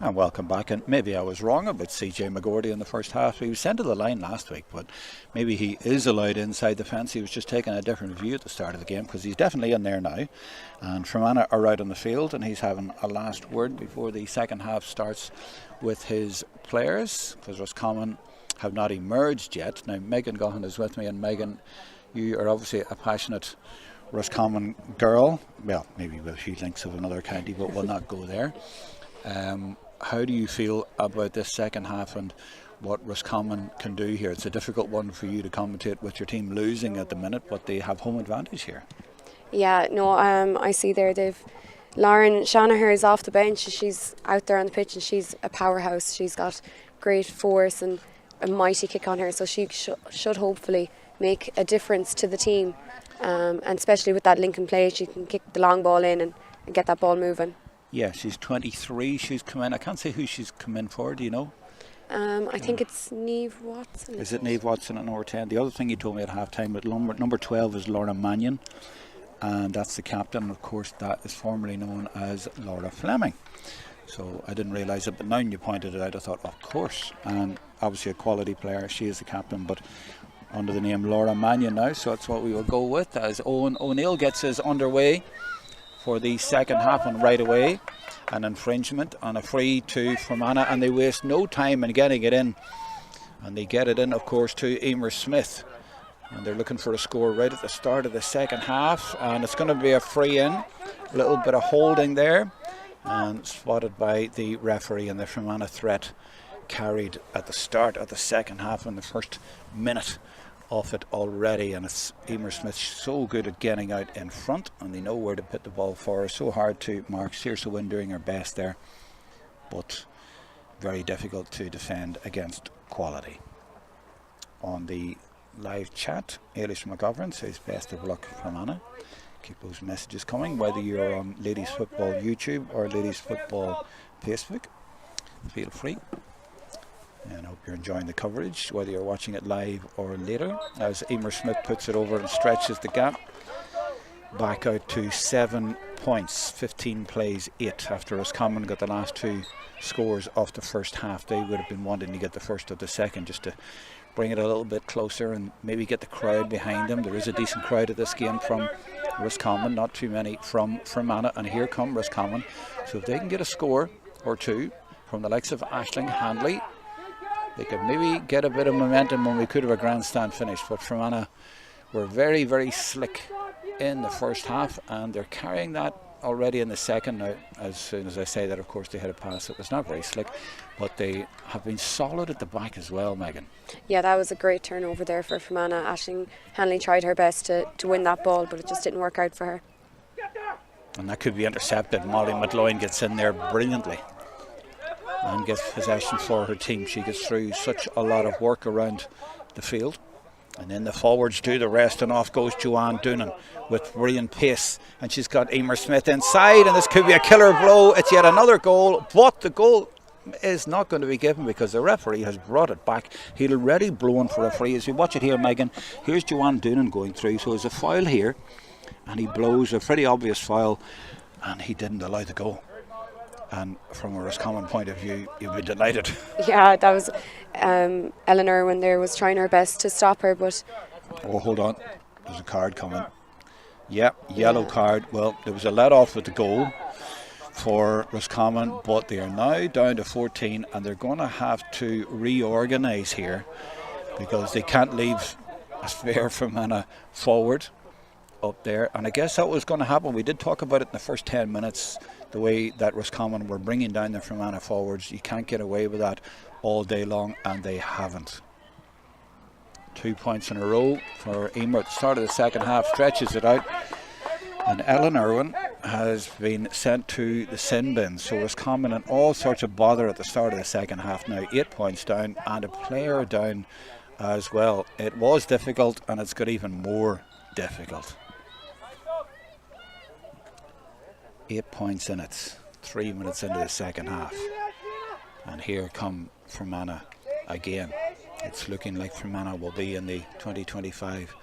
And welcome back. And maybe I was wrong about CJ McGordy in the first half. He was sent to the line last week, but maybe he is allowed inside the fence. He was just taking a different view at the start of the game, because he's definitely in there now. And Fermanagh are out on the field, and he's having a last word before the second half starts with his players, because Roscommon have not emerged yet. Now, Megan Gahan is with me, and Megan, you are obviously a passionate Roscommon girl. Well, maybe with a few links of another county, but we'll not go there. How do you feel about this second half and what Roscommon can do here? It's a difficult one for you to commentate with your team losing at the minute, but they have home advantage here. Yeah, no, I see there Lauren Shanaher is off the bench. She's out there on the pitch and she's a powerhouse. She's got great force and a mighty kick on her, so she should hopefully make a difference to the team. And especially with that link and play, she can kick the long ball in and get that ball moving. Yeah, she's 23. She's come in. I can't say who she's come in for. Do you know? I think it's Niamh Watson. Is it Niamh Watson at number 10? The other thing you told me at half time, that number 12 is Laura Mannion, and that's the captain. Of course, that is formerly known as Laura Fleming. So I didn't realise it, but now you pointed it out, I thought, of course. And obviously a quality player. She is the captain, but under the name Laura Mannion now. So that's what we will go with as Owen O'Neill gets us underway for the second half, and right away an infringement on a free to Fermanagh, and they waste no time in getting it in, and they get it in, of course, to Emer Smith, and they're looking for a score right at the start of the second half, and it's going to be a free in. A little bit of holding there, and spotted by the referee, and the Fermanagh threat carried at the start of the second half in the first minute of it already. And it's Emer Smith so good at getting out in front, and they know where to put the ball for her. So hard to mark. Saoirse Wynn doing her best there, but very difficult to defend against quality. On the live chat, Ailish McGovern says best of luck Fermanagh. Keep those messages coming, whether you're on Ladies Football YouTube or Ladies Football Facebook. Feel free. And I hope you're enjoying the coverage, whether you're watching it live or later, as Emer Smith puts it over and stretches the gap back out to 7 points. 15 plays 8 after Roscommon got the last 2 scores off the first half. They would have been wanting to get the first of the second, just to bring it a little bit closer and maybe get the crowd behind them. There is a decent crowd at this game from Roscommon, not too many from Fermanagh, and here come Roscommon. So if they can get a score or two from the likes of Aisling Handley, they could maybe get a bit of momentum when we could have a grandstand finish. But Fermanagh were very, very slick in the first half, and they're carrying that already in the second. Now, as soon as I say that, of course, they had a pass that was not very slick, but they have been solid at the back as well, Megan. Yeah, that was a great turnover there for Fermanagh. Aisling Hanley tried her best to win that ball, but it just didn't work out for her. And that could be intercepted. Molly McLoyne gets in there brilliantly and gets possession for her team. She gets through such a lot of work around the field. And then the forwards do the rest, and off goes Joanne Doonan with brilliant pace. And she's got Emer Smith inside, and this could be a killer blow. It's yet another goal, but the goal is not going to be given because the referee has brought it back. He'd already blown for a free. As you watch it here, Megan, here's Joanne Doonan going through. So there's a foul here, and he blows a pretty obvious foul, and he didn't allow the goal. And from a Roscommon point of view, you'd be delighted. Yeah, that was Eleanor when there was trying her best to stop her, but... Oh, hold on. There's a card coming. Yeah, yellow card. Well, there was a let-off with the goal for Roscommon, but they are now down to 14, and they're going to have to reorganise here because they can't leave a spare Fermanagh forward up there. And I guess that was going to happen. We did talk about it in the first 10 minutes, the way that Roscommon were bringing down the Fermanagh forwards. You can't get away with that all day long, and they haven't. 2 points in a row for Emer at the start of the second half, stretches it out, and Ellen Irwin has been sent to the sin bin. So Roscommon in all sorts of bother at the start of the second half now. 8 points down and a player down as well. It was difficult, and it's got even more difficult. 8 points in it, 3 minutes into the second half, and here come Fermanagh again. It's looking like Fermanagh will be in the 2025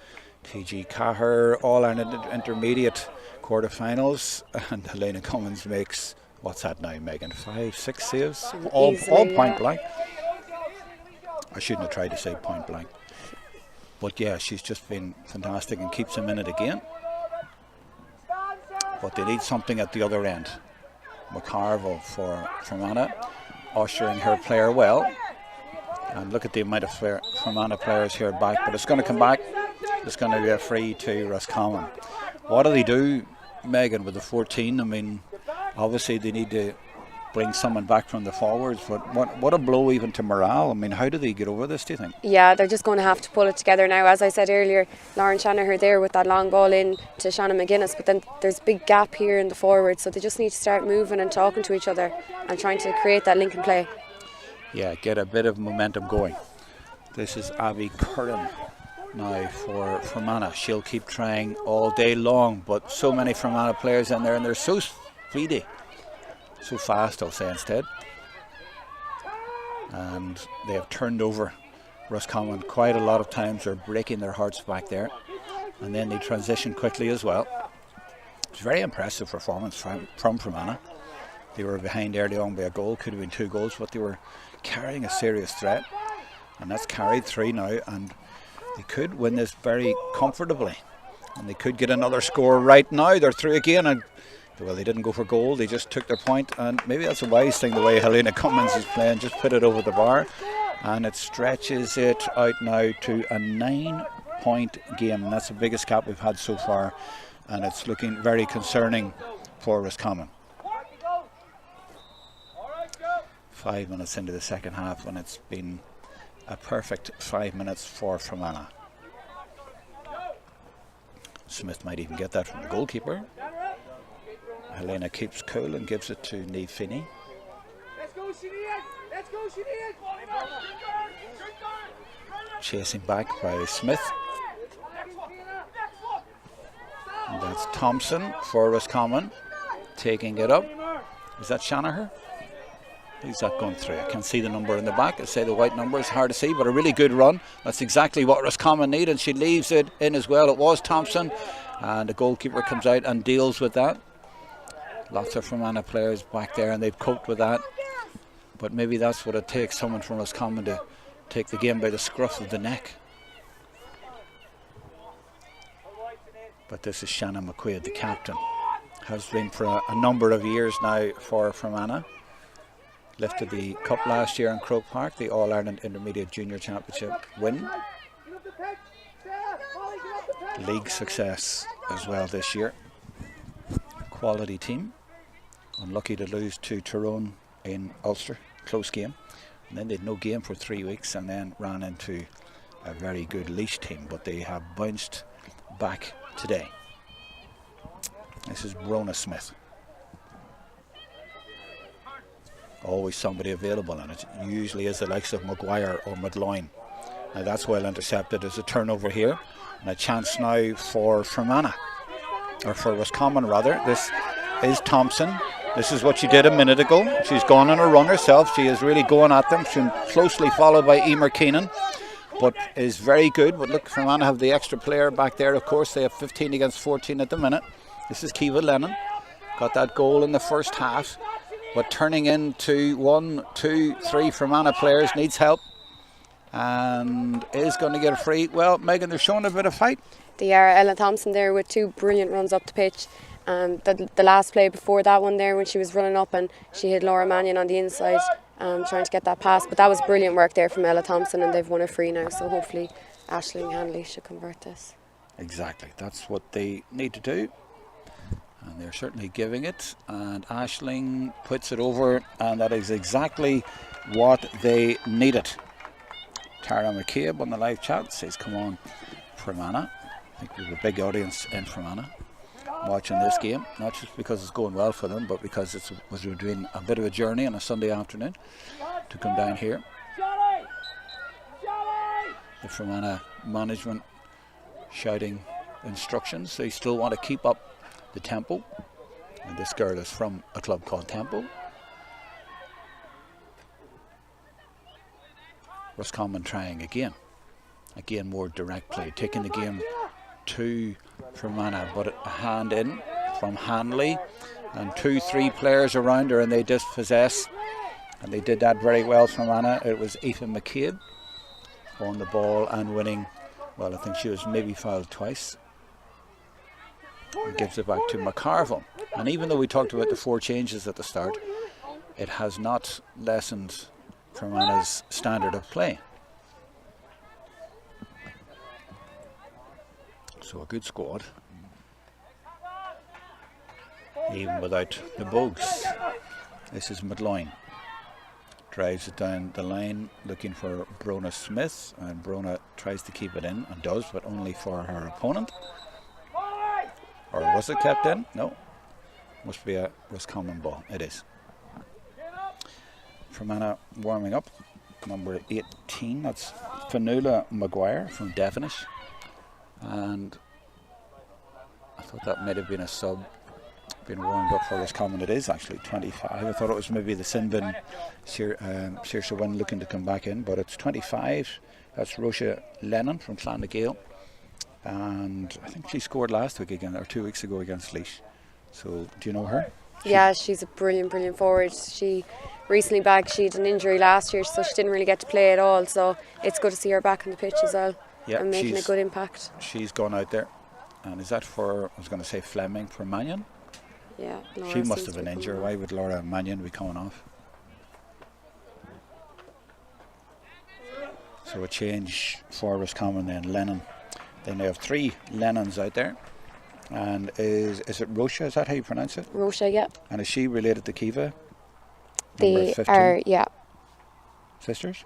TG4 All-Ireland Intermediate quarterfinals, and Helena Cummins makes what's that now, Megan? 5, 6 saves? All Easily, point yeah. blank. I shouldn't have tried to say point blank. But yeah, she's just been fantastic and keeps them in it again. But they need something at the other end. McCarville for Fermanagh, ushering her player well. And look at the amount of Fermanagh players here back. But it's going to come back. It's going to be a free to Roscommon. What do they do, Megan, with the 14? I mean, obviously they need to bring someone back from the forwards, but what a blow even to morale. I mean, how do they get over this, do you think? Yeah, they're just going to have to pull it together now. As I said earlier, Lauren Shanaher there with that long ball in to Shannon McGuinness, but then there's a big gap here in the forward, so they just need to start moving and talking to each other and trying to create that link and play. Yeah, get a bit of momentum going. This is Avi Curran now for Fermanagh. She'll keep trying all day long, but so many Fermanagh players in there, and they're so speedy. So fast, I'll say instead. And they have turned over Roscommon quite a lot of times. They're breaking their hearts back there. And then they transition quickly as well. It's a very impressive performance from Fermanagh. They were behind early on by a goal, could have been 2 goals, but they were carrying a serious threat. And that's carried 3 now, and they could win this very comfortably. And they could get another score right now. They're through again, and well, they didn't go for goal, they just took their point, and maybe that's a wise thing the way Helena Cummins is playing, just put it over the bar, and it stretches it out now to a 9-point game, and that's the biggest gap we've had so far, and it's looking very concerning for Roscommon. 5 minutes into the second half, and it's been a perfect 5 minutes for Fermanagh. Smith might even get that from the goalkeeper. Helena keeps cool and gives it to Niamh Finney. Chasing back by Smith. And that's Thompson for Roscommon. Taking it up. Is that Shanaher? Who's that going through? I can't see the number in the back. I say the white number is hard to see, but a really good run. That's exactly what Roscommon need, and she leaves it in as well. It was Thompson, and the goalkeeper comes out and deals with that. Lots of Fermanagh players back there, and they've coped with that. But maybe that's what it takes, someone from Roscommon to take the game by the scruff of the neck. But this is Shannon McQuaid, the captain. Has been for a number of years now for Fermanagh. Lifted the cup last year in Croke Park, the All-Ireland Intermediate Junior Championship win. League success as well this year. Quality team. Unlucky to lose to Tyrone in Ulster, close game. And then they had no game for 3 weeks, and then ran into a very good Laois team, but they have bounced back today. This is Brona Smith. Always somebody available, and it usually is the likes of Maguire or McLoyne. Now that's well intercepted. There's a turnover here, and a chance now for Fermanagh, or for Roscommon rather. This is Thompson. This is what she did a minute ago. She's gone on a run herself. She is really going at them. She's closely followed by Emer Keenan, but is very good. But look, Fermanagh have the extra player back there. Of course, they have 15 against 14 at the minute. This is Kiva Lennon. Got that goal in the first half, but turning into 1, 2, 3 Fermanagh players, needs help, and is going to get a free. Well, Megan, they're showing a bit of fight. They are. Ella Thompson there with 2 brilliant runs up the pitch. The last play before that one there, when she was running up and she hit Laura Mannion on the inside, trying to get that pass. But that was brilliant work there from Ella Thompson, and they've won a free now. So hopefully Aisling Hanley should convert this. Exactly. That's what they need to do. And they're certainly giving it. And Aisling puts it over, and that is exactly what they needed. Tara McCabe on the live chat says, come on, Fermanagh. I think we have a big audience in Fermanagh watching this game, not just because it's going well for them, but because it was doing a bit of a journey on a Sunday afternoon to come down here. The Fermanagh management shouting instructions. They still want to keep up the tempo, and this girl is from a club called Tempo. Roscommon trying again more direct play, taking the game to Fermanagh, but a hand in from Hanley, and 2-3 players around her, and they dispossess, and they did that very well from Anna. It was Aoife McCabe on the ball and winning. Well, I think she was maybe fouled twice. And gives it back to McCarville. And even though we talked about the 4 changes at the start, it has not lessened Fermannagh's standard of play. So a good squad, even without the Bogues. This is Madloin. Drives it down the line looking for Brona Smith, and Brona tries to keep it in and does, but only for her opponent. Or was it kept in? No. Must be a Roscommon ball. It is. Fermanagh warming up. Number 18, that's Fionnuala Maguire from Devonish. And I thought that might have been a sub being warmed up for Roscommon. It is actually 25. I thought it was maybe the Sinbin Saoirse Wynn looking to come back in, but it's 25. That's Roisha Lennon from Clonagale. And I think she scored last week again, or 2 weeks ago against Laois. So, do you know her? Yeah, she's a brilliant forward. She recently back, she had an injury last year, so she didn't really get to play at all. So it's good to see her back on the pitch as well, and making a good impact. She's gone out there. And is that for, I was going to say Fleming, for Mannion? Yeah. She must have been injured. Why would Laura Mannion be coming off? So a change for Roscommon then, Lennon. Then they have 3 Lennons out there. And is it Roisha? Is that how you pronounce it? Roisha, yeah. And is she related to Kiva? They are, yeah. Sisters?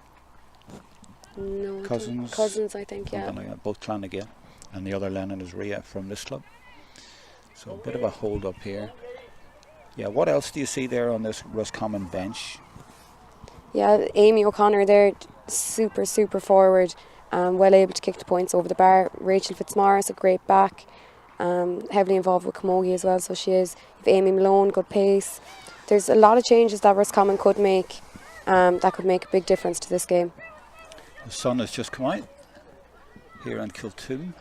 No. Cousins? Cousins, I think, yeah. Like that. Both Clonagale. And the other Lennon is Rhea from this club. So a bit of a hold up here. Yeah, what else do you see there on this Roscommon bench? Yeah, Amy O'Connor there, super forward. Well able to kick the points over the bar. Rachel Fitzmaurice, a great back. Heavily involved with Camogie as well, so she is. Amy Malone, good pace. There's a lot of changes that Roscommon could make that could make a big difference to this game. The sun has just come out here in Kiltoom.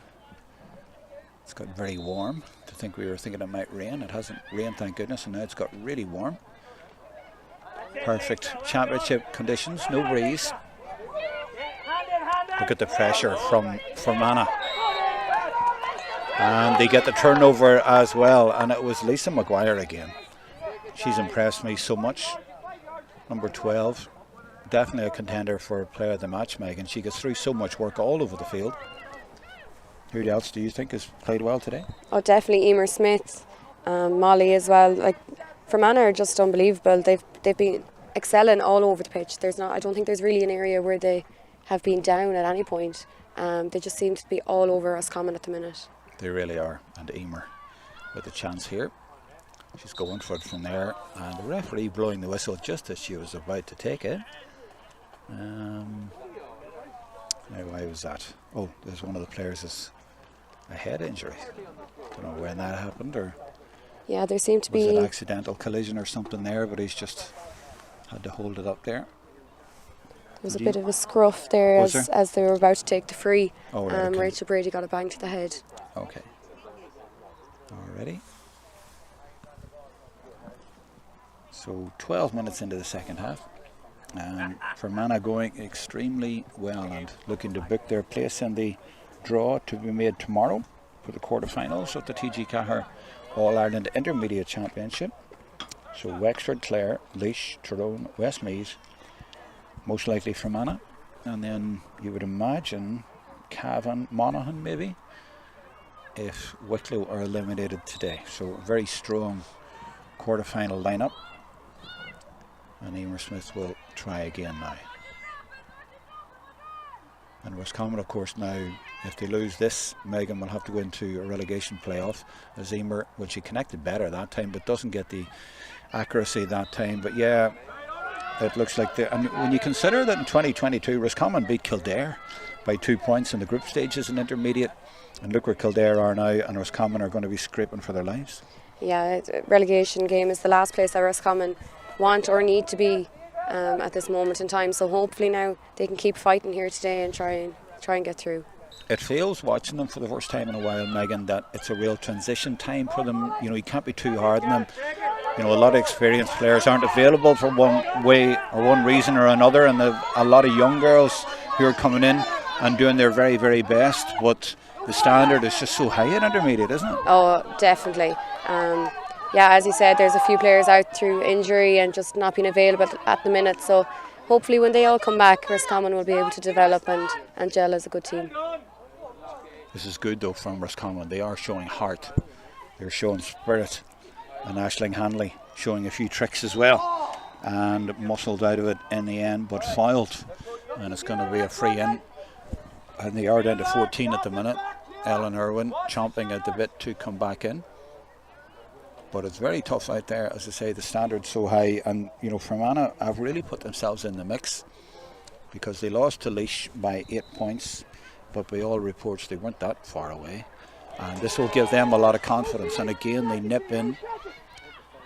It's got very warm. To think we were thinking it might rain. It hasn't rained, thank goodness, and now it's got really warm. Perfect championship conditions, no breeze. Look at the pressure from Fermanagh. And they get the turnover as well, and it was Lisa Maguire again. She's impressed me so much. Number 12, definitely a contender for player of the match, Megan. She gets through so much work all over the field. Who else do you think has played well today? Oh, definitely Emer Smith, Molly as well. Like, Fermanagh are just unbelievable. They've been excelling all over the pitch. I don't think there's really an area where they have been down at any point. They just seem to be all over Roscommon at the minute. They really are. And Emer with a chance here. She's going for it from there, and the referee blowing the whistle just as she was about to take it. Now, why was that? Oh, there's one of the players is a head injury. Don't know when that happened, or yeah, there seemed to be an accidental collision or something there, but he's just had to hold it up there. There was a bit of a scruff there as they were about to take the free. Oh, right, okay. Rachel Brady got a bang to the head. Okay. Already. So 12 minutes into the second half. And Fermanagh going extremely well and looking to book their place in the draw to be made tomorrow for the quarterfinals of the TG4 All-Ireland Intermediate Championship. So Wexford, Clare, Laois, Tyrone, Westmeath, most likely Fermanagh, and then you would imagine Cavan, Monaghan maybe, if Wicklow are eliminated today. So a very strong quarter-final lineup, and Emer Smith will try again now. And Roscommon, of course, now if they lose this, Megan will have to go into a relegation playoff, as Emer, well, she connected better that time but doesn't get the accuracy that time. But yeah, it looks like and when you consider that in 2022 Roscommon beat Kildare by 2 points in the group stages in intermediate, and look where Kildare are now, and Roscommon are going to be scraping for their lives. Yeah, relegation game is the last place that Roscommon want or need to be at this moment in time, so hopefully now they can keep fighting here today and try and get through. It feels, watching them for the first time in a while, Megan, that it's a real transition time for them. You know, you can't be too hard on them. you know, a lot of experienced players aren't available for one way or one reason or another, and a lot of young girls who are coming in and doing their very, very best. But the standard is just so high in intermediate, isn't it? Oh, definitely. Yeah, as you said, there's a few players out through injury and just not being available at the minute. So hopefully when they all come back, Roscommon will be able to develop and gel as a good team. This is good though from Roscommon. They are showing heart. They're showing spirit. And Aisling Hanley showing a few tricks as well. And muscled out of it in the end, but fouled. And it's going to be a free in. And they are down to 14 at the minute. Ellen Irwin chomping at the bit to come back in. But it's very tough out there, as I say, the standard's so high. And, you know, Fermanagh have really put themselves in the mix because they lost to Laois by 8 points. But by all reports, they weren't that far away. And this will give them a lot of confidence. And again, they nip in.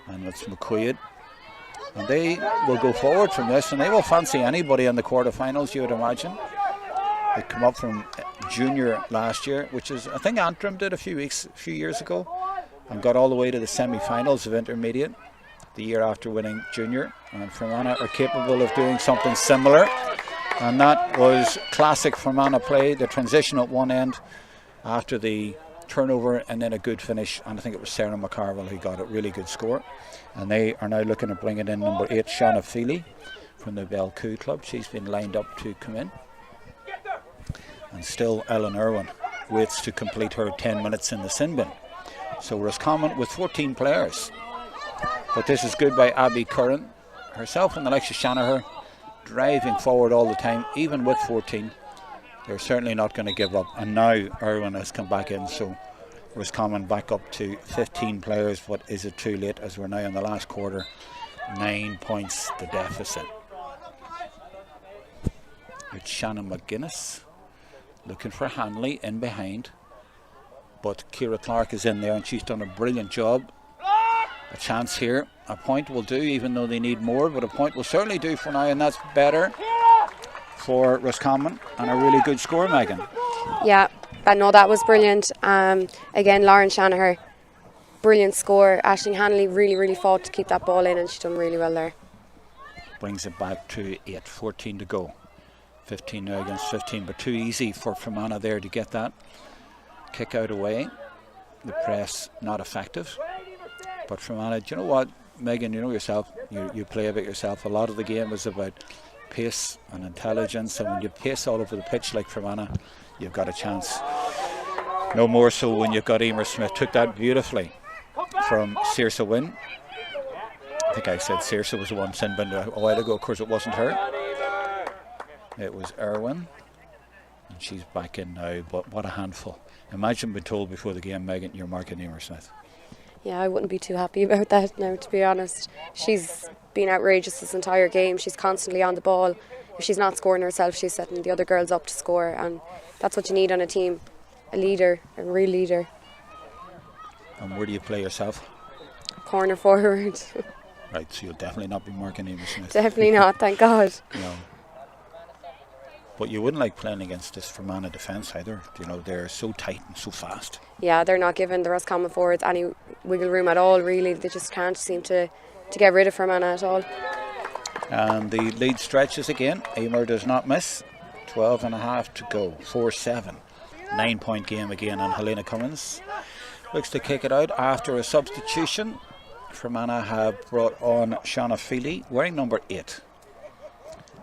And it's McQuaid. And they will go forward from this. And they will fancy anybody in the quarterfinals, you would imagine. They come up from junior last year, which is, I think Antrim did a few years ago. And got all the way to the semi-finals of intermediate the year after winning junior. And Fermanagh are capable of doing something similar. And that was classic Fermanagh play, the transition at one end after the turnover and then a good finish. And I think it was Sarah McCarville who got a really good score. And they are now looking at bringing in number 8, Shanna Feely from the Belcoo club. She's been lined up to come in. And still Ellen Irwin waits to complete her 10 minutes in the sin bin. So Roscommon with 14 players. But this is good by Abby Curran. Herself and the likes of Shanaher driving forward all the time, even with 14. They're certainly not going to give up. And now Irwin has come back in, so Roscommon back up to 15 players. But is it too late as we're now in the last quarter? 9 points the deficit. It's Shannon McGuinness looking for Hanley in behind. But Ciara Clark is in there and she's done a brilliant job. A chance here. A point will do, even though they need more, but a point will certainly do for now, and that's better for Roscommon. And a really good score, Megan. Yeah, but no, that was brilliant. Again, Lauren Shanaher, brilliant score. Aisling Hanley really fought to keep that ball in, and she done really well there. Brings it back to 8, 14 to go. 15 now against 15, but too easy for Fermanagh there to get that. Kick out away. The press not effective. But Fermanagh, do you know what, Megan, you know yourself, you play a bit yourself. A lot of the game is about pace and intelligence, and when you pace all over the pitch like Fermanagh, you've got a chance. No more so when you've got Emer Smith. Took that beautifully from Saoirse Wynn. I think I said Saoirse was the one sin bin a while ago. Of course it wasn't her. It was Irwin. And she's back in now, but what a handful. Imagine being told before the game, Megan, you're marking Emer Smith. Yeah, I wouldn't be too happy about that now, to be honest. She's been outrageous this entire game. She's constantly on the ball. If she's not scoring herself, she's setting the other girls up to score, and that's what you need on a team. A leader, a real leader. And where do you play yourself? Corner forward. Right, so you'll definitely not be marking Emer Smith. Definitely not, thank God. No. But you wouldn't like playing against this Fermanagh defence either. You know, they're so tight and so fast. Yeah, they're not giving the Roscommon forwards any wiggle room at all, really. They just can't seem to get rid of Fermanagh at all. And the lead stretches again. Emer does not miss. 12 and a half to go. 4-7. 9 point game again on Helena Cummins. Looks to kick it out after a substitution. Fermanagh have brought on Shauna Feely, wearing number 8.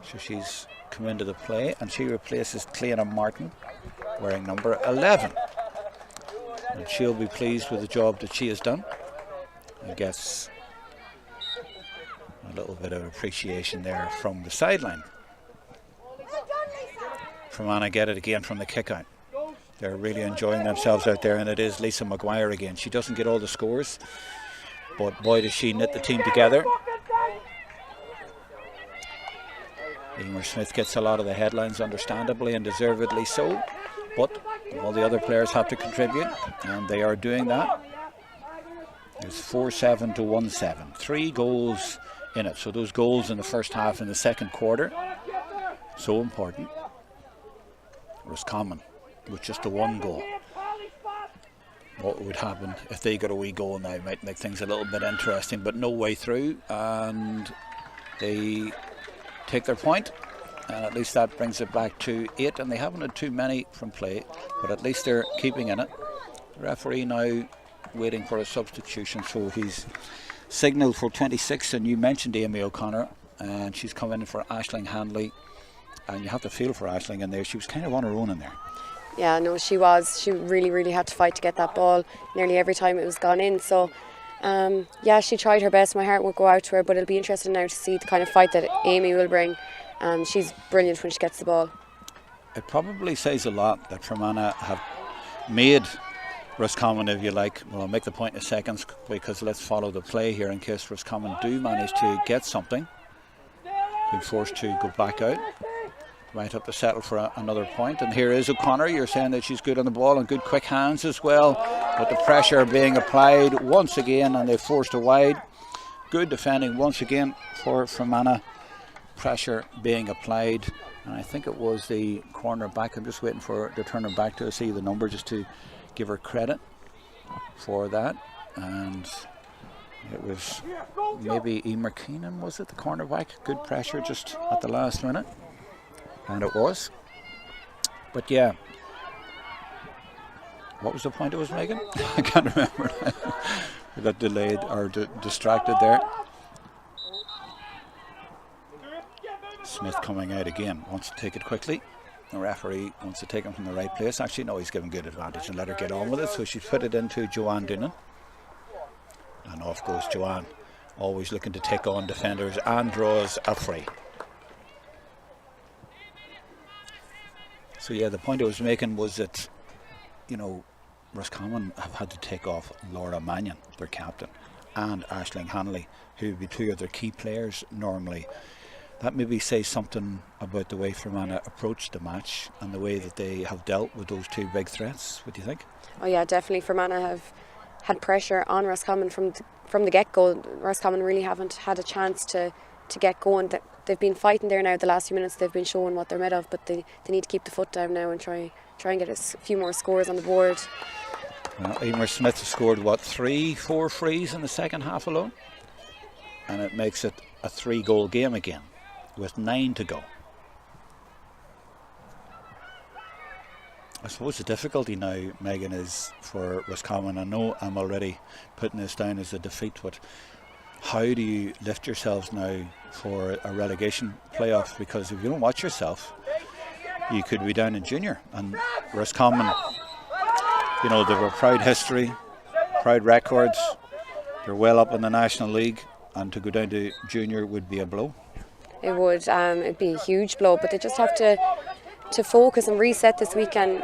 So she's come into the play, and she replaces Cleana Martin, wearing number 11. And she'll be pleased with the job that she has done. I guess a little bit of appreciation there from the sideline. Fermanagh get it again from the kick out. They're really enjoying themselves out there, and it is Lisa Maguire again. She doesn't get all the scores, but boy does she knit the team together. Emer Smith gets a lot of the headlines, understandably and deservedly so, but all the other players have to contribute, and they are doing that. It's 4-7 to 1-7. 3 goals in it, so those goals in the first half and the second quarter, so important. Roscommon with just the 1 goal. what would happen if they got a wee goal now. Might make things a little bit interesting, but no way through, and they take their point, and at least that brings it back to 8, and they haven't had too many from play, but at least they're keeping in it. The referee now waiting for a substitution, so he's signalled for 26, and you mentioned Amy O'Connor, and she's come in for Aisling Handley, and you have to feel for Aisling in there. She was kind of on her own in there. Yeah, no, she was. She really, really had to fight to get that ball nearly every time it was gone in. So, yeah, she tried her best. My heart would go out to her, but it'll be interesting now to see the kind of fight that Amy will bring. She's brilliant when she gets the ball. It probably says a lot that Fermanagh have made Roscommon, if you like. Well, I'll make the point in a second, because let's follow the play here in case Roscommon do manage to get something. Being forced to go back out. Might have to settle for another point. And here is O'Connor. You're saying that she's good on the ball and good quick hands as well. But the pressure being applied once again, and they forced it wide. Good defending once again for Fermanagh. Pressure being applied. And I think it was the corner back. I'm just waiting for to turn her back to see the number just to give her credit for that. And it was maybe Emer Keenan, was it, the cornerback? Good pressure just at the last minute. And it was. But yeah. What was the point it was making? I can't remember. I got delayed or distracted there. Smith coming out again. Wants to take it quickly. The referee wants to take him from the right place. Actually, no, he's given good advantage and let her get on with it. So she's put it into Joanne Doonan. And off goes Joanne. Always looking to take on defenders and draws a free. So yeah, the point I was making was that, you know, Roscommon have had to take off Laura Mannion, their captain, and Aisling Hanley, who would be two of their key players normally. That maybe says something about the way Fermanagh approached the match and the way that they have dealt with those two big threats. What do you think? Oh yeah, definitely. Fermanagh have had pressure on Roscommon from the get-go. Roscommon really haven't had a chance to get going. They've been fighting there now the last few minutes. They've been showing what they're made of, but they need to keep the foot down now and try and get a few more scores on the board. Well, Emer Smith has scored, 3-4 frees in the second half alone? And it makes it a 3-goal game again, with 9 to go. I suppose the difficulty now, Megan, is for Roscommon. I know I'm already putting this down as a defeat, but how do you lift yourselves now for a relegation playoff? Because if you don't watch yourself, you could be down in junior. And Roscommon, you know, they have a proud history, proud records. They're well up in the National League, and to go down to junior would be a blow. It would. It'd be a huge blow, but they just have to focus and reset this weekend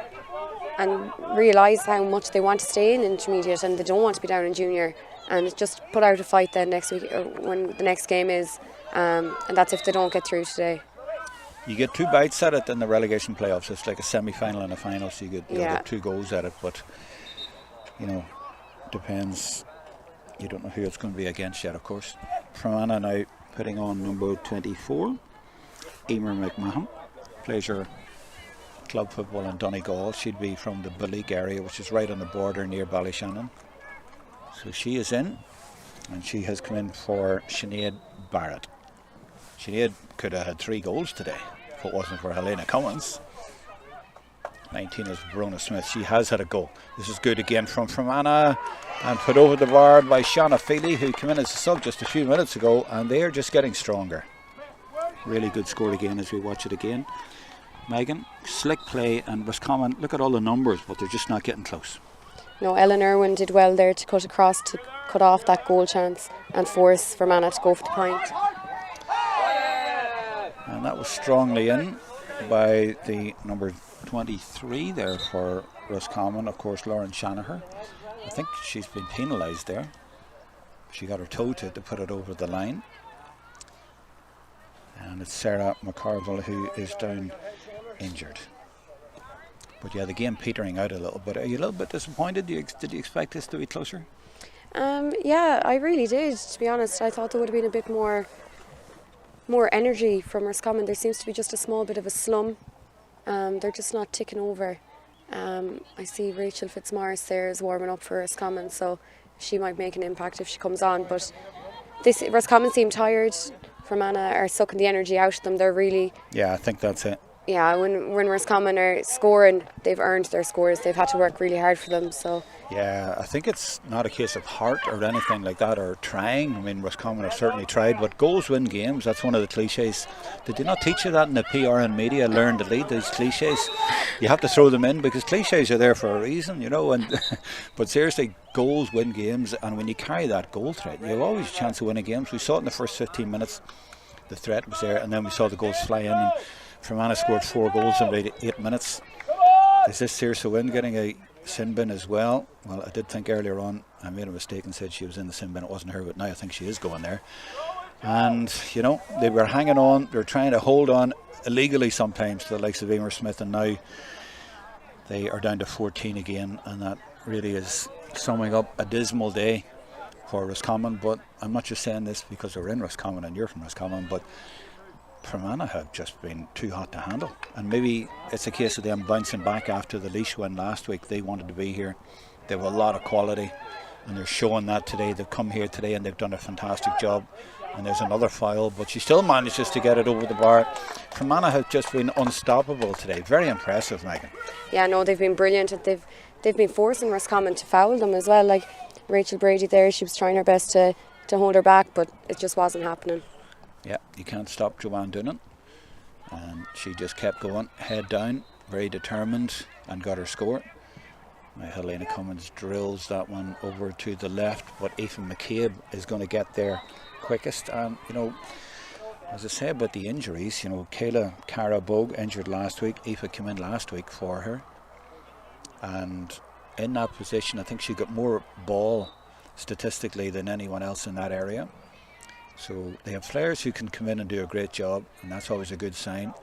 and realise how much they want to stay in intermediate and they don't want to be down in junior, and just put out a fight then next week or when the next game is, and that's if they don't get through today. You get 2 bites at it in the relegation playoffs. It's like a semi-final and a final, so you'll get 2 goals at it, but you know, depends. You don't know who it's going to be against yet, of course. Fermanagh now putting on number 24, Emer McMahon, plays her club football in Donegal. She'd be from the Balleak area, which is right on the border near Ballyshannon. So she is in, and she has come in for Sinead Barrett. Sinead could have had 3 goals today if it wasn't for Helena Cummins. 19 is Verona Smith. She has had a goal. This is good again from Fermanagh, and put over the bar by Shauna Feely, who came in as a sub just a few minutes ago, and they are just getting stronger. Really good score again as we watch it again. Megan, slick play, and Roscommon, look at all the numbers, but they're just not getting close. No, Ellen Irwin did well there to cut across, to cut off that goal chance and force Fermanagh to go for the point. And that was strongly in by the number 23 there for Roscommon, of course, Lauren Shanaher. I think she's been penalised there. She got her toe to put it over the line. And it's Sarah McCarville who is down injured. But yeah, the game petering out a little bit. Are you a little bit disappointed? Did you expect this to be closer? Yeah, I really did, to be honest. I thought there would have been a bit more energy from Roscommon. There seems to be just a small bit of a slum. They're just not ticking over. I see Rachel Fitzmaurice there is warming up for Roscommon, so she might make an impact if she comes on. But this Roscommon seem tired. Fermanagh are sucking the energy out of them. They're really... Yeah, I think that's it. Yeah, when Roscommon are scoring, they've earned their scores. They've had to work really hard for them. So yeah, I think it's not a case of heart or anything like that, or trying. I mean, Roscommon have certainly tried, but goals win games. That's one of the cliches. Did they not teach you that in the PR and media? Learn to lead, these cliches. You have to throw them in because cliches are there for a reason, you know. And but seriously, goals win games, and when you carry that goal threat, you have always a chance of winning games. We saw it in the first 15 minutes. The threat was there, and then we saw the goals fly in. And Fermanagh scored 4 goals in about 8 minutes. Is this Saoirse Wynn getting a sin bin as well? Well, I did think earlier on I made a mistake and said she was in the sin bin. It wasn't her, but now I think she is going there. And, you know, they were hanging on. They're trying to hold on illegally sometimes to the likes of Emer Smith, and now they are down to 14 again, and that really is summing up a dismal day for Roscommon. But I'm not just saying this because we're in Roscommon and you're from Roscommon, but Fermanagh have just been too hot to handle, and maybe it's a case of them bouncing back after the Laois win last week. They wanted to be here. They have a lot of quality, and they're showing that today. They've come here today and they've done a fantastic job. And there's another foul, but she still manages to get it over the bar. Fermanagh have just been unstoppable today. Very impressive, Megan. Yeah, no, they've been brilliant. They've been forcing Roscommon to foul them as well. Like Rachel Brady there, she was trying her best to hold her back, but it just wasn't happening. Yeah, you can't stop Joanne Doonan, and she just kept going, head down, very determined, and got her score. Now Helena Cummins drills that one over to the left, but Aoife McCabe is going to get there quickest. And you know, as I say about the injuries, you know, Kayla Cara Bogue injured last week. Aoife came in last week for her, and in that position I think she got more ball statistically than anyone else in that area. So they have players who can come in and do a great job, and that's always a good sign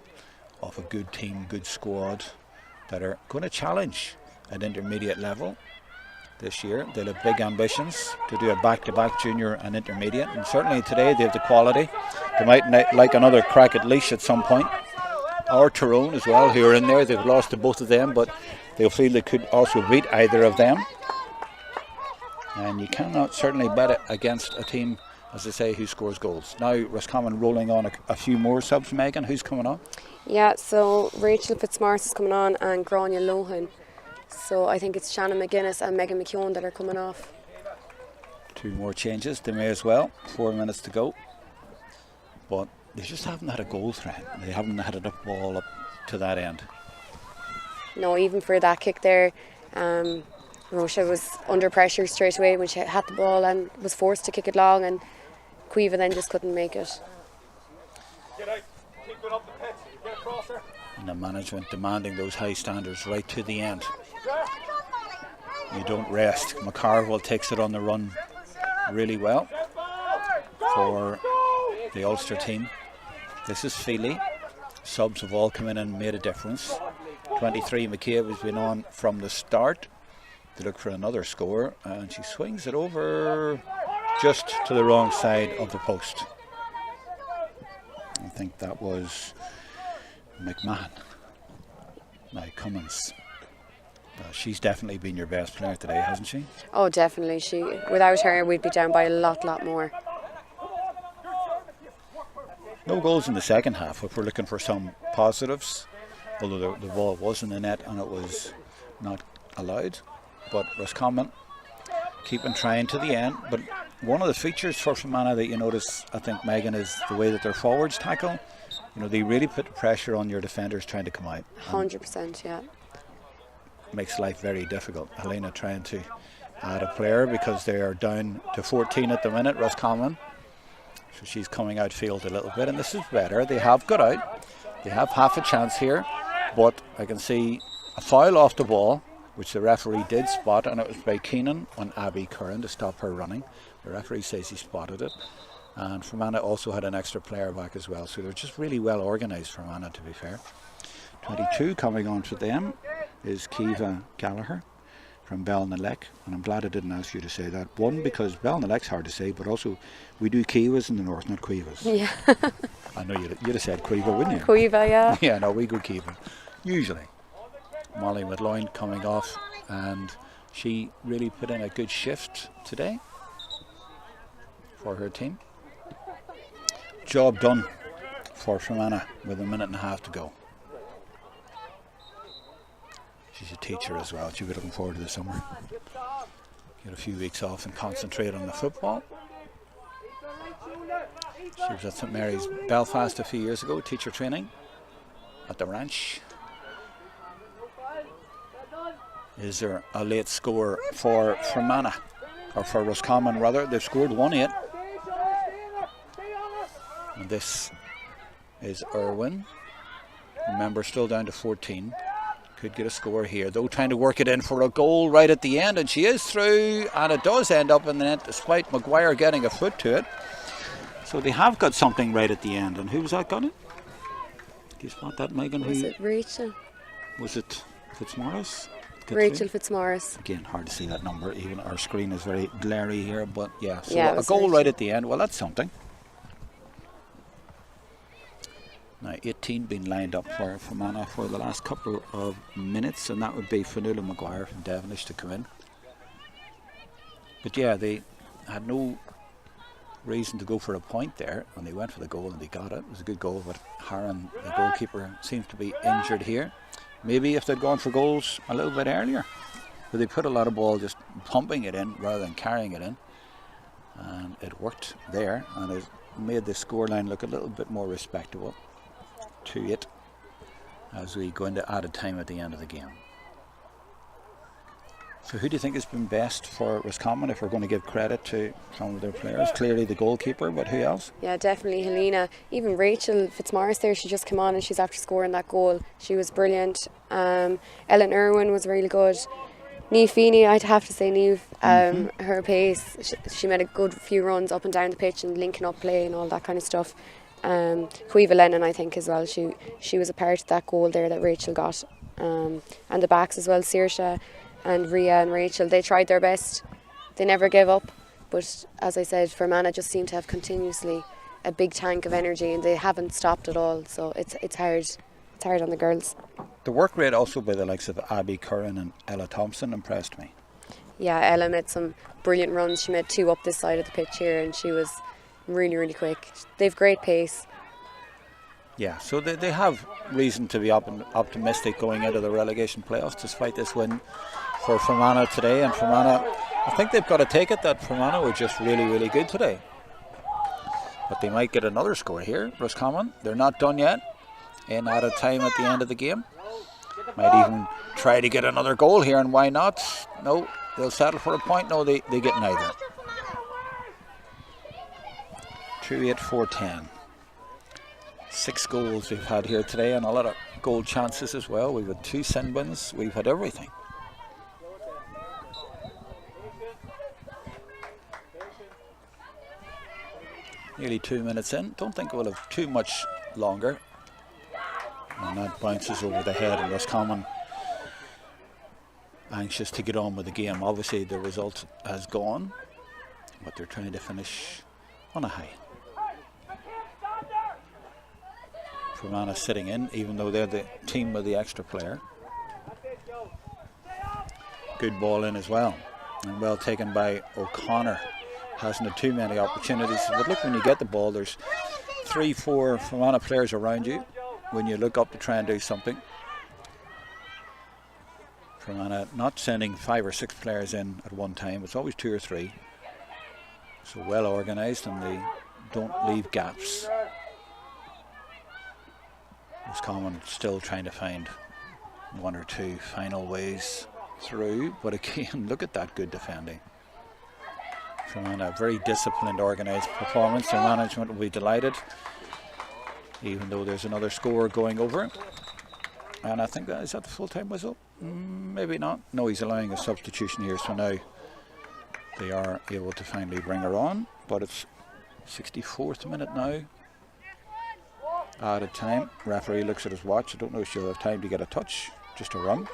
of a good team, good squad that are going to challenge at intermediate level this year. They'll have big ambitions to do a back-to-back junior and intermediate, and certainly today they have the quality. They might like another crack at Laois at some point, or Tyrone as well, who are in there. They've lost to both of them, but they'll feel they could also beat either of them. And you cannot certainly bet it against a team, as I say, who scores goals. Now Roscommon rolling on a few more subs. Megan, who's coming on? Yeah, so Rachel Fitzmaurice is coming on and Grania Lohan. So I think it's Shannon McGuinness and Megan McKeown that are coming off. 2 more changes, they may as well. 4 minutes to go. But they just haven't had a goal threat. They haven't had enough ball up to that end. No, even for that kick there, Rocha was under pressure straight away when she had the ball and was forced to kick it long, and Cueva then just couldn't make it. And the management demanding those high standards right to the end. You don't rest. McCarville takes it on the run really well for the Ulster team. This is Feely. Subs have all come in and made a difference. 23, McCabe has been on from the start to look for another score, and she swings it over just to the wrong side of the post. I think that was McMahon. Now Cummins. She's definitely been your best player today, hasn't she? Oh, definitely. Without her, we'd be down by a lot more. No goals in the second half, if we're looking for some positives. Although the ball was in the net and it was not allowed. But Roscommon keeping trying to the end. But one of the features for Fermanagh that you notice, I think, Megan, is the way that their forwards tackle. You know, they really put the pressure on your defenders trying to come out. 100%, yeah. Makes life very difficult. Helena trying to add a player because they are down to 14 at the minute, Roscommon. So she's coming outfield a little bit, and this is better. They have got out. They have half a chance here, but I can see a foul off the ball, which the referee did spot, and it was by Keenan on Abby Curran to stop her running. The referee says he spotted it. And Fermanagh also had an extra player back as well, so they're just really well organised, Fermanagh, to be fair. 22 coming on for them is Kiva Gallagher from Ballinalek, and I'm glad I didn't ask you to say that. One, because Ballinalek's hard to say, but also we do Kivas in the north, not Cuevas. Yeah. I know you'd have said Cueva, wouldn't you? Cueva, yeah. Yeah, no, we go Kiva, usually. Molly McLoyne coming off, and she really put in a good shift today for her team. Job done for Fermanagh with a minute and a half to go. She's a teacher as well. She'll be looking forward to the summer. Get a few weeks off and concentrate on the football. She was at St Mary's Belfast a few years ago, teacher training at the ranch. Is there a late score for Fermanagh, or for Roscommon rather? They've scored 1-8. And this is Irwin. Remember, still down to 14. Could get a score here, though, trying to work it in for a goal right at the end, and she is through, and it does end up in the net despite Maguire getting a foot to it. So they have got something right at the end. And who was that got it? Do you spot that, Megan? Was it Rachel? Was it Fitzmaurice? Rachel Fitzmaurice. Again, hard to see that number. Even our screen is very glary here, but yeah. So yeah, a goal Rachel right at the end. Well, that's something. Now 18 been lined up for Fermanagh for the last couple of minutes, and that would be Fionnuala Maguire from Devonish to come in. But yeah, they had no reason to go for a point there, and they went for the goal and they got it. It was a good goal, but Harron, the goalkeeper, seems to be injured here. Maybe if they'd gone for goals a little bit earlier, but they put a lot of ball just pumping it in rather than carrying it in, and it worked there, and it made the scoreline look a little bit more respectable. 2-8 as we go into added time at the end of the game. So who do you think has been best for Roscommon, if we're going to give credit to some of their players? Clearly the goalkeeper, but who else? Yeah, definitely Helena. Even Rachel Fitzmaurice there, she just came on and she's after scoring that goal. She was brilliant. Ellen Irwin was really good. Niamh Feeney, I'd have to say Niamh, her pace, she made a good few runs up and down the pitch and linking up play and all that kind of stuff. Caoimhe Lennon, I think, as well, she was a part of that goal there that Rachel got. And the backs as well, Saoirse and Ria and Rachel, they tried their best. They never gave up, but as I said, Fermanagh just seemed to have continuously a big tank of energy, and they haven't stopped at all, so it's hard on the girls. The work rate also by the likes of Abby Curran and Ella Thompson impressed me. Yeah, Ella made some brilliant runs. She made 2 up this side of the pitch here, and she was really, really quick. They've great pace. Yeah, so they have reason to be optimistic going into the relegation playoffs despite this win for Fermanagh today. And Fermanagh, I think they've got to take it that Fermanagh were just really, really good today. But they might get another score here. Roscommon, they're not done yet. In added time at the end of the game. Might even try to get another goal here, and why not? No, they'll settle for a point. No, they get neither. 2-8-4-10. 6 goals we've had here today, and a lot of goal chances as well. We've had 2 sin bins. We've had everything. Nearly 2 minutes in. Don't think we'll have too much longer. And that bounces over the head, and Roscommon anxious to get on with the game. Obviously the result has gone, but they're trying to finish on a high. Fermanagh sitting in, even though they're the team with the extra player. Good ball in as well, and well taken by O'Connor. Hasn't had too many opportunities, but look, when you get the ball, there's 3-4 Fermanagh players around you when you look up to try and do something. Fermanagh not sending 5 or 6 players in at one time, it's always 2 or 3. So well organised, and they don't leave gaps. Roscommon still trying to find 1 or 2 final ways through, but again, look at that good defending. Fermanagh, very disciplined, organised performance. Their management will be delighted, even though there's another score going over. And I think that is that the full-time whistle? Maybe not. No, he's allowing a substitution here, so now they are able to finally bring her on. But it's 64th minute now. Added time. Referee looks at his watch. I don't know if she'll have time to get a touch, just a run.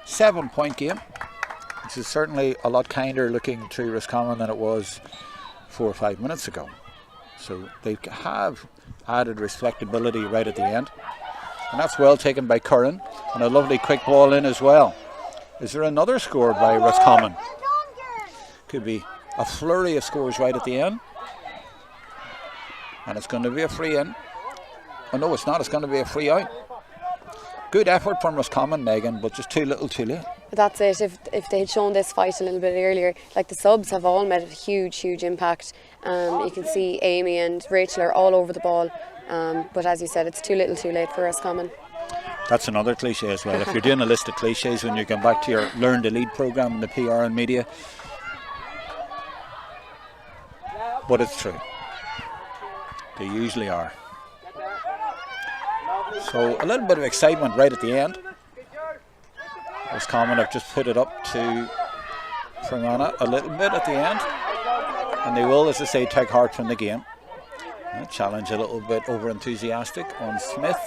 7-point game. This is certainly a lot kinder looking to Roscommon than it was 4 or 5 minutes ago. So they have added respectability right at the end. And that's well taken by Curran. And a lovely quick ball in as well. Is there another score by Roscommon? Could be a flurry of scores right at the end. And it's going to be a free in. Oh no, it's not. It's going to be a free out. Good effort from Roscommon, Megan, but just too little too late. That's it. If they had shown this fight a little bit earlier, like the subs have all made a huge impact. You can see Amy and Rachel are all over the ball. But as you said, it's too little too late for Roscommon. That's another cliche as well. If you're doing a list of cliches when you come back to your Learn to Lead programme in the PR and media. But it's true. They usually are. So a little bit of excitement right at the end. Roscommon have just put it up to Fermanagh a little bit at the end. And they will, as I say, take heart from the game. Challenge a little bit over enthusiastic on Smith.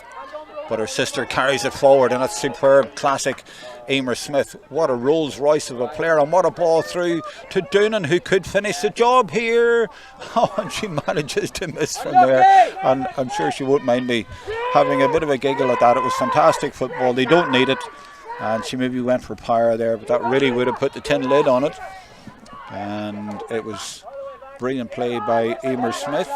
But her sister carries it forward, and it's superb, classic Emer Smith. What a Rolls Royce of a player, and what a ball through to Doonan, who could finish the job here. Oh, and she manages to miss from there. And I'm sure she won't mind me having a bit of a giggle at that. It was fantastic football. They don't need it. And she maybe went for power there, but that really would have put the tin lid on it. And it was brilliant play by Emer Smith,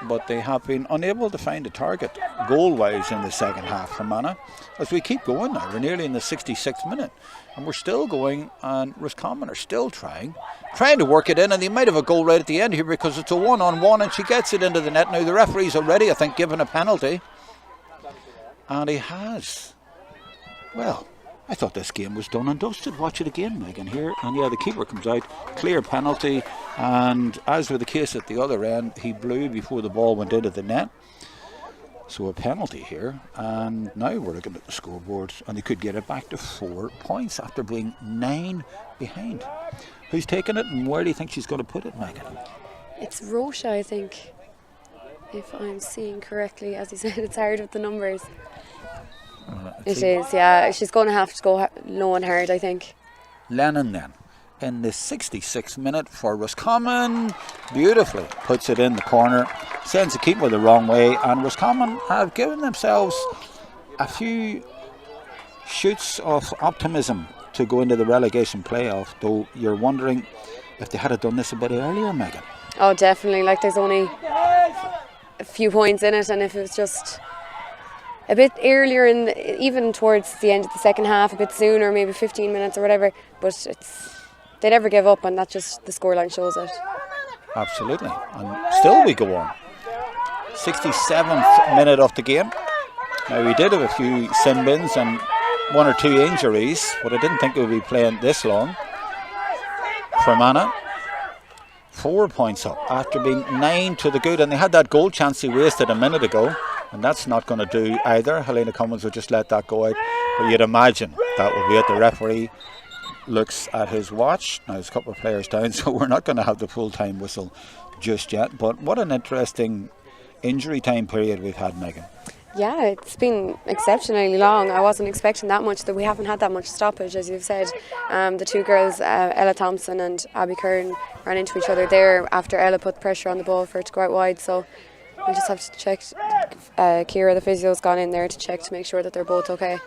but they have been unable to find a target goal-wise in the second half for Fermanagh. As we keep going now, we're nearly in the 66th minute, and we're still going, and Roscommon are still trying to work it in, and they might have a goal right at the end here because it's a one-on-one, and she gets it into the net. Now the referee's already, I think, given a penalty, and he has. Well, I thought this game was done and dusted. Watch it again, Megan, here. And yeah, the keeper comes out. Clear penalty. And as with the case at the other end, he blew before the ball went into the net. So a penalty here. And now we're looking at the scoreboard. And they could get it back to 4 points after being 9 behind. Who's taking it, and where do you think she's going to put it, Megan? It's Rocha, I think. If I'm seeing correctly. As you said, it's hard with the numbers. It is, yeah. She's going to have to go low and hard, I think. Lennon then, in the 66th minute for Roscommon, beautifully puts it in the corner, sends the keeper the wrong way, and Roscommon have given themselves a few shoots of optimism to go into the relegation playoff, though you're wondering if they had done this a bit earlier, Megan. Oh, definitely. Like, there's only a few points in it, and if it was just a bit earlier, even towards the end of the second half, a bit sooner, maybe 15 minutes or whatever, but they never give up, and that's just the scoreline shows it. Absolutely, and still we go on. 67th minute of the game. Now we did have a few sin bins and 1 or 2 injuries, but I didn't think we would be playing this long. Fermanagh, 4 points up after being 9 to the good, and they had that goal chance they wasted a minute ago. And that's not going to do either. Helena Cummins will just let that go out. But you'd imagine that will be it. The referee looks at his watch. Now there's a couple of players down, so we're not going to have the full-time whistle just yet. But what an interesting injury time period we've had, Megan. Yeah, it's been exceptionally long. I wasn't expecting that much, that we haven't had that much stoppage, as you've said. The two girls, Ella Thompson and Abby Kern, ran into each other there after Ella put pressure on the ball for it to go out wide. So we'll just have to check. Kira, the physio's gone in there to check to make sure that they're both okay.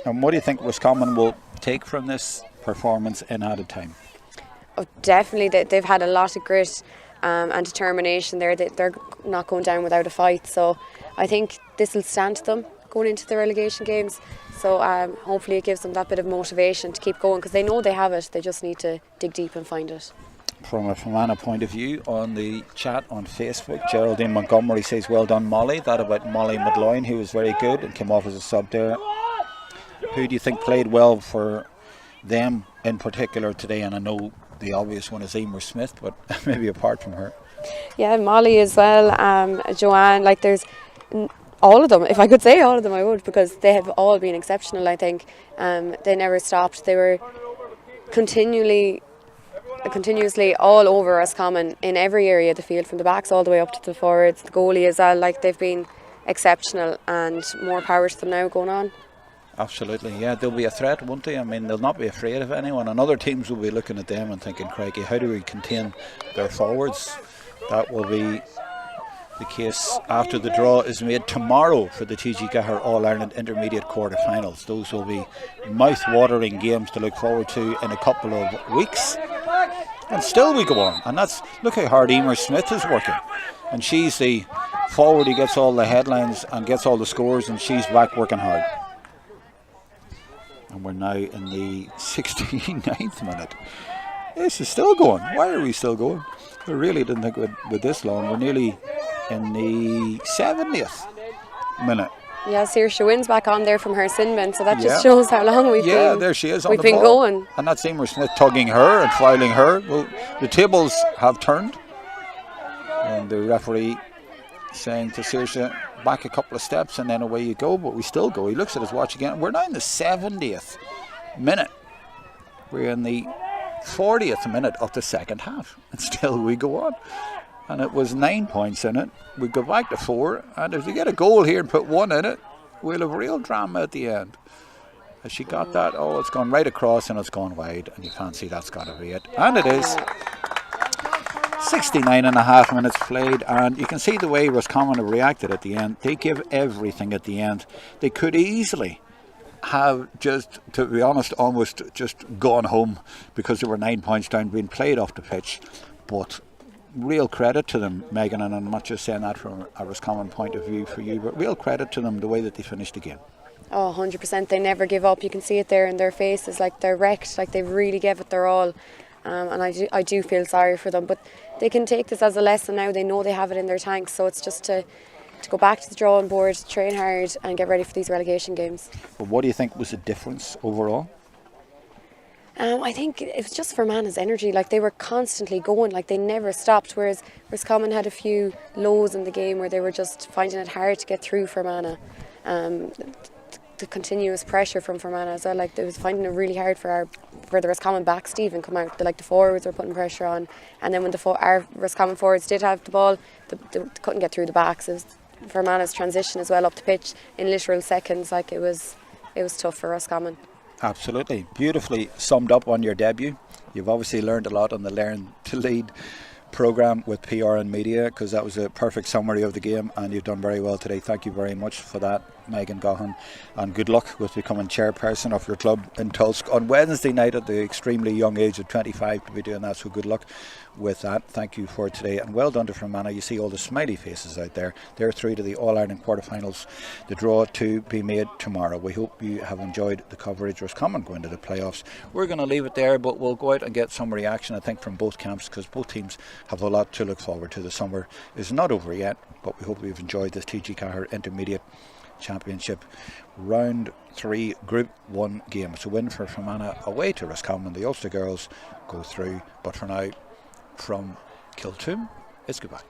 And what do you think Roscommon will take from this performance in added time? Oh, definitely, they've had a lot of grit and determination there. They're not going down without a fight. So I think this will stand to them going into the relegation games. So hopefully it gives them that bit of motivation to keep going, because they know they have it. They just need to dig deep and find it. From a Fermanagh point of view, on the chat on Facebook, Geraldine Montgomery says, well done, Molly. That about Molly Madloyne, who was very good and came off as a sub there. Who do you think played well for them in particular today? And I know the obvious one is Emer Smith, but maybe apart from her. Yeah, Molly as well, Joanne, like there's all of them. If I could say all of them, I would, because they have all been exceptional, I think. They never stopped. They were continuously all over Roscommon in every area of the field, from the backs all the way up to the forwards, the goalie as well. Like, they've been exceptional, and more power to them now going on. Absolutely, yeah, they'll be a threat, won't they? I mean, they'll not be afraid of anyone, and other teams will be looking at them and thinking, crikey, how do we contain their forwards? That will be the case after the draw is made tomorrow for the TG4 All-Ireland Intermediate quarter-finals. Those will be mouth-watering games to look forward to in a couple of weeks. And still we go on. And that's, look how hard Emer Smith is working. And she's the forward who gets all the headlines and gets all the scores, and she's back working hard. And we're now in the 69th minute. This is still going. Why are we still going? I really didn't think we'd this long. We're nearly in the 70th minute. Yeah, Saoirse Wynn's back on there from her sin bin, so that just shows how long we've been. There she is on we've the been ball. going. And that's Emer Smith tugging her and fouling her. Well, the tables have turned. And the referee saying to Saoirse, back a couple of steps and then away you go, but we still go. He looks at his watch again. We're now in the 70th minute. We're in the 40th minute of the second half, and still we go on. And it was 9 points in it. We go back to 4, and if we get a goal here and put 1 in it, we'll have real drama at the end. Has she got that? Oh, it's gone right across and it's gone wide, and you fancy that's got to be it. And it is. 69 and a half minutes played, and you can see the way Roscommon have reacted at the end. They give everything at the end. They could easily have just, to be honest, almost just gone home because they were 9 points down, being played off the pitch. But real credit to them, Megan, and I'm not just saying that from a Roscommon point of view for you, but real credit to them the way that they finished the game. Oh, 100%. They never give up. You can see it there in their faces, like they're wrecked, like they really gave it their all. And I do feel sorry for them, but they can take this as a lesson now. They know they have it in their tanks, so it's just to go back to the drawing board, train hard and get ready for these relegation games. But what do you think was the difference overall? I think it was just Fermanagh's energy. Like, they were constantly going, like they never stopped, whereas Roscommon had a few lows in the game where they were just finding it hard to get through Fermanagh. The continuous pressure from Fermanagh as well, like they was finding it really hard for the Roscommon backs to even come out. The forwards were putting pressure on, and then when our Roscommon forwards did have the ball, they couldn't get through the backs. It was Fermanagh's transition as well up the pitch in literal seconds. Like it was tough for Roscommon. Absolutely. Beautifully summed up on your debut. You've obviously learned a lot on the Learn to Lead programme with PR and media, because that was a perfect summary of the game, and you've done very well today. Thank you very much for that, Megan Gahan, and good luck with becoming chairperson of your club in Tulsk on Wednesday night at the extremely young age of 25 to be doing that, so good luck with that. Thank you for today, and well done to Fermanagh. You see all the smiley faces out there. They're through to the All-Ireland quarterfinals, the draw to be made tomorrow. We hope you have enjoyed the coverage. Roscommon going to the playoffs. We're going to leave it there, but we'll go out and get some reaction, I think, from both camps, because both teams have a lot to look forward to. The summer is not over yet, but we hope you've enjoyed this TG4 Intermediate Championship Round 3 Group 1 game. It's a win for Fermanagh away to Roscommon. The Ulster girls go through, but for now, from Kiltoom, it's goodbye.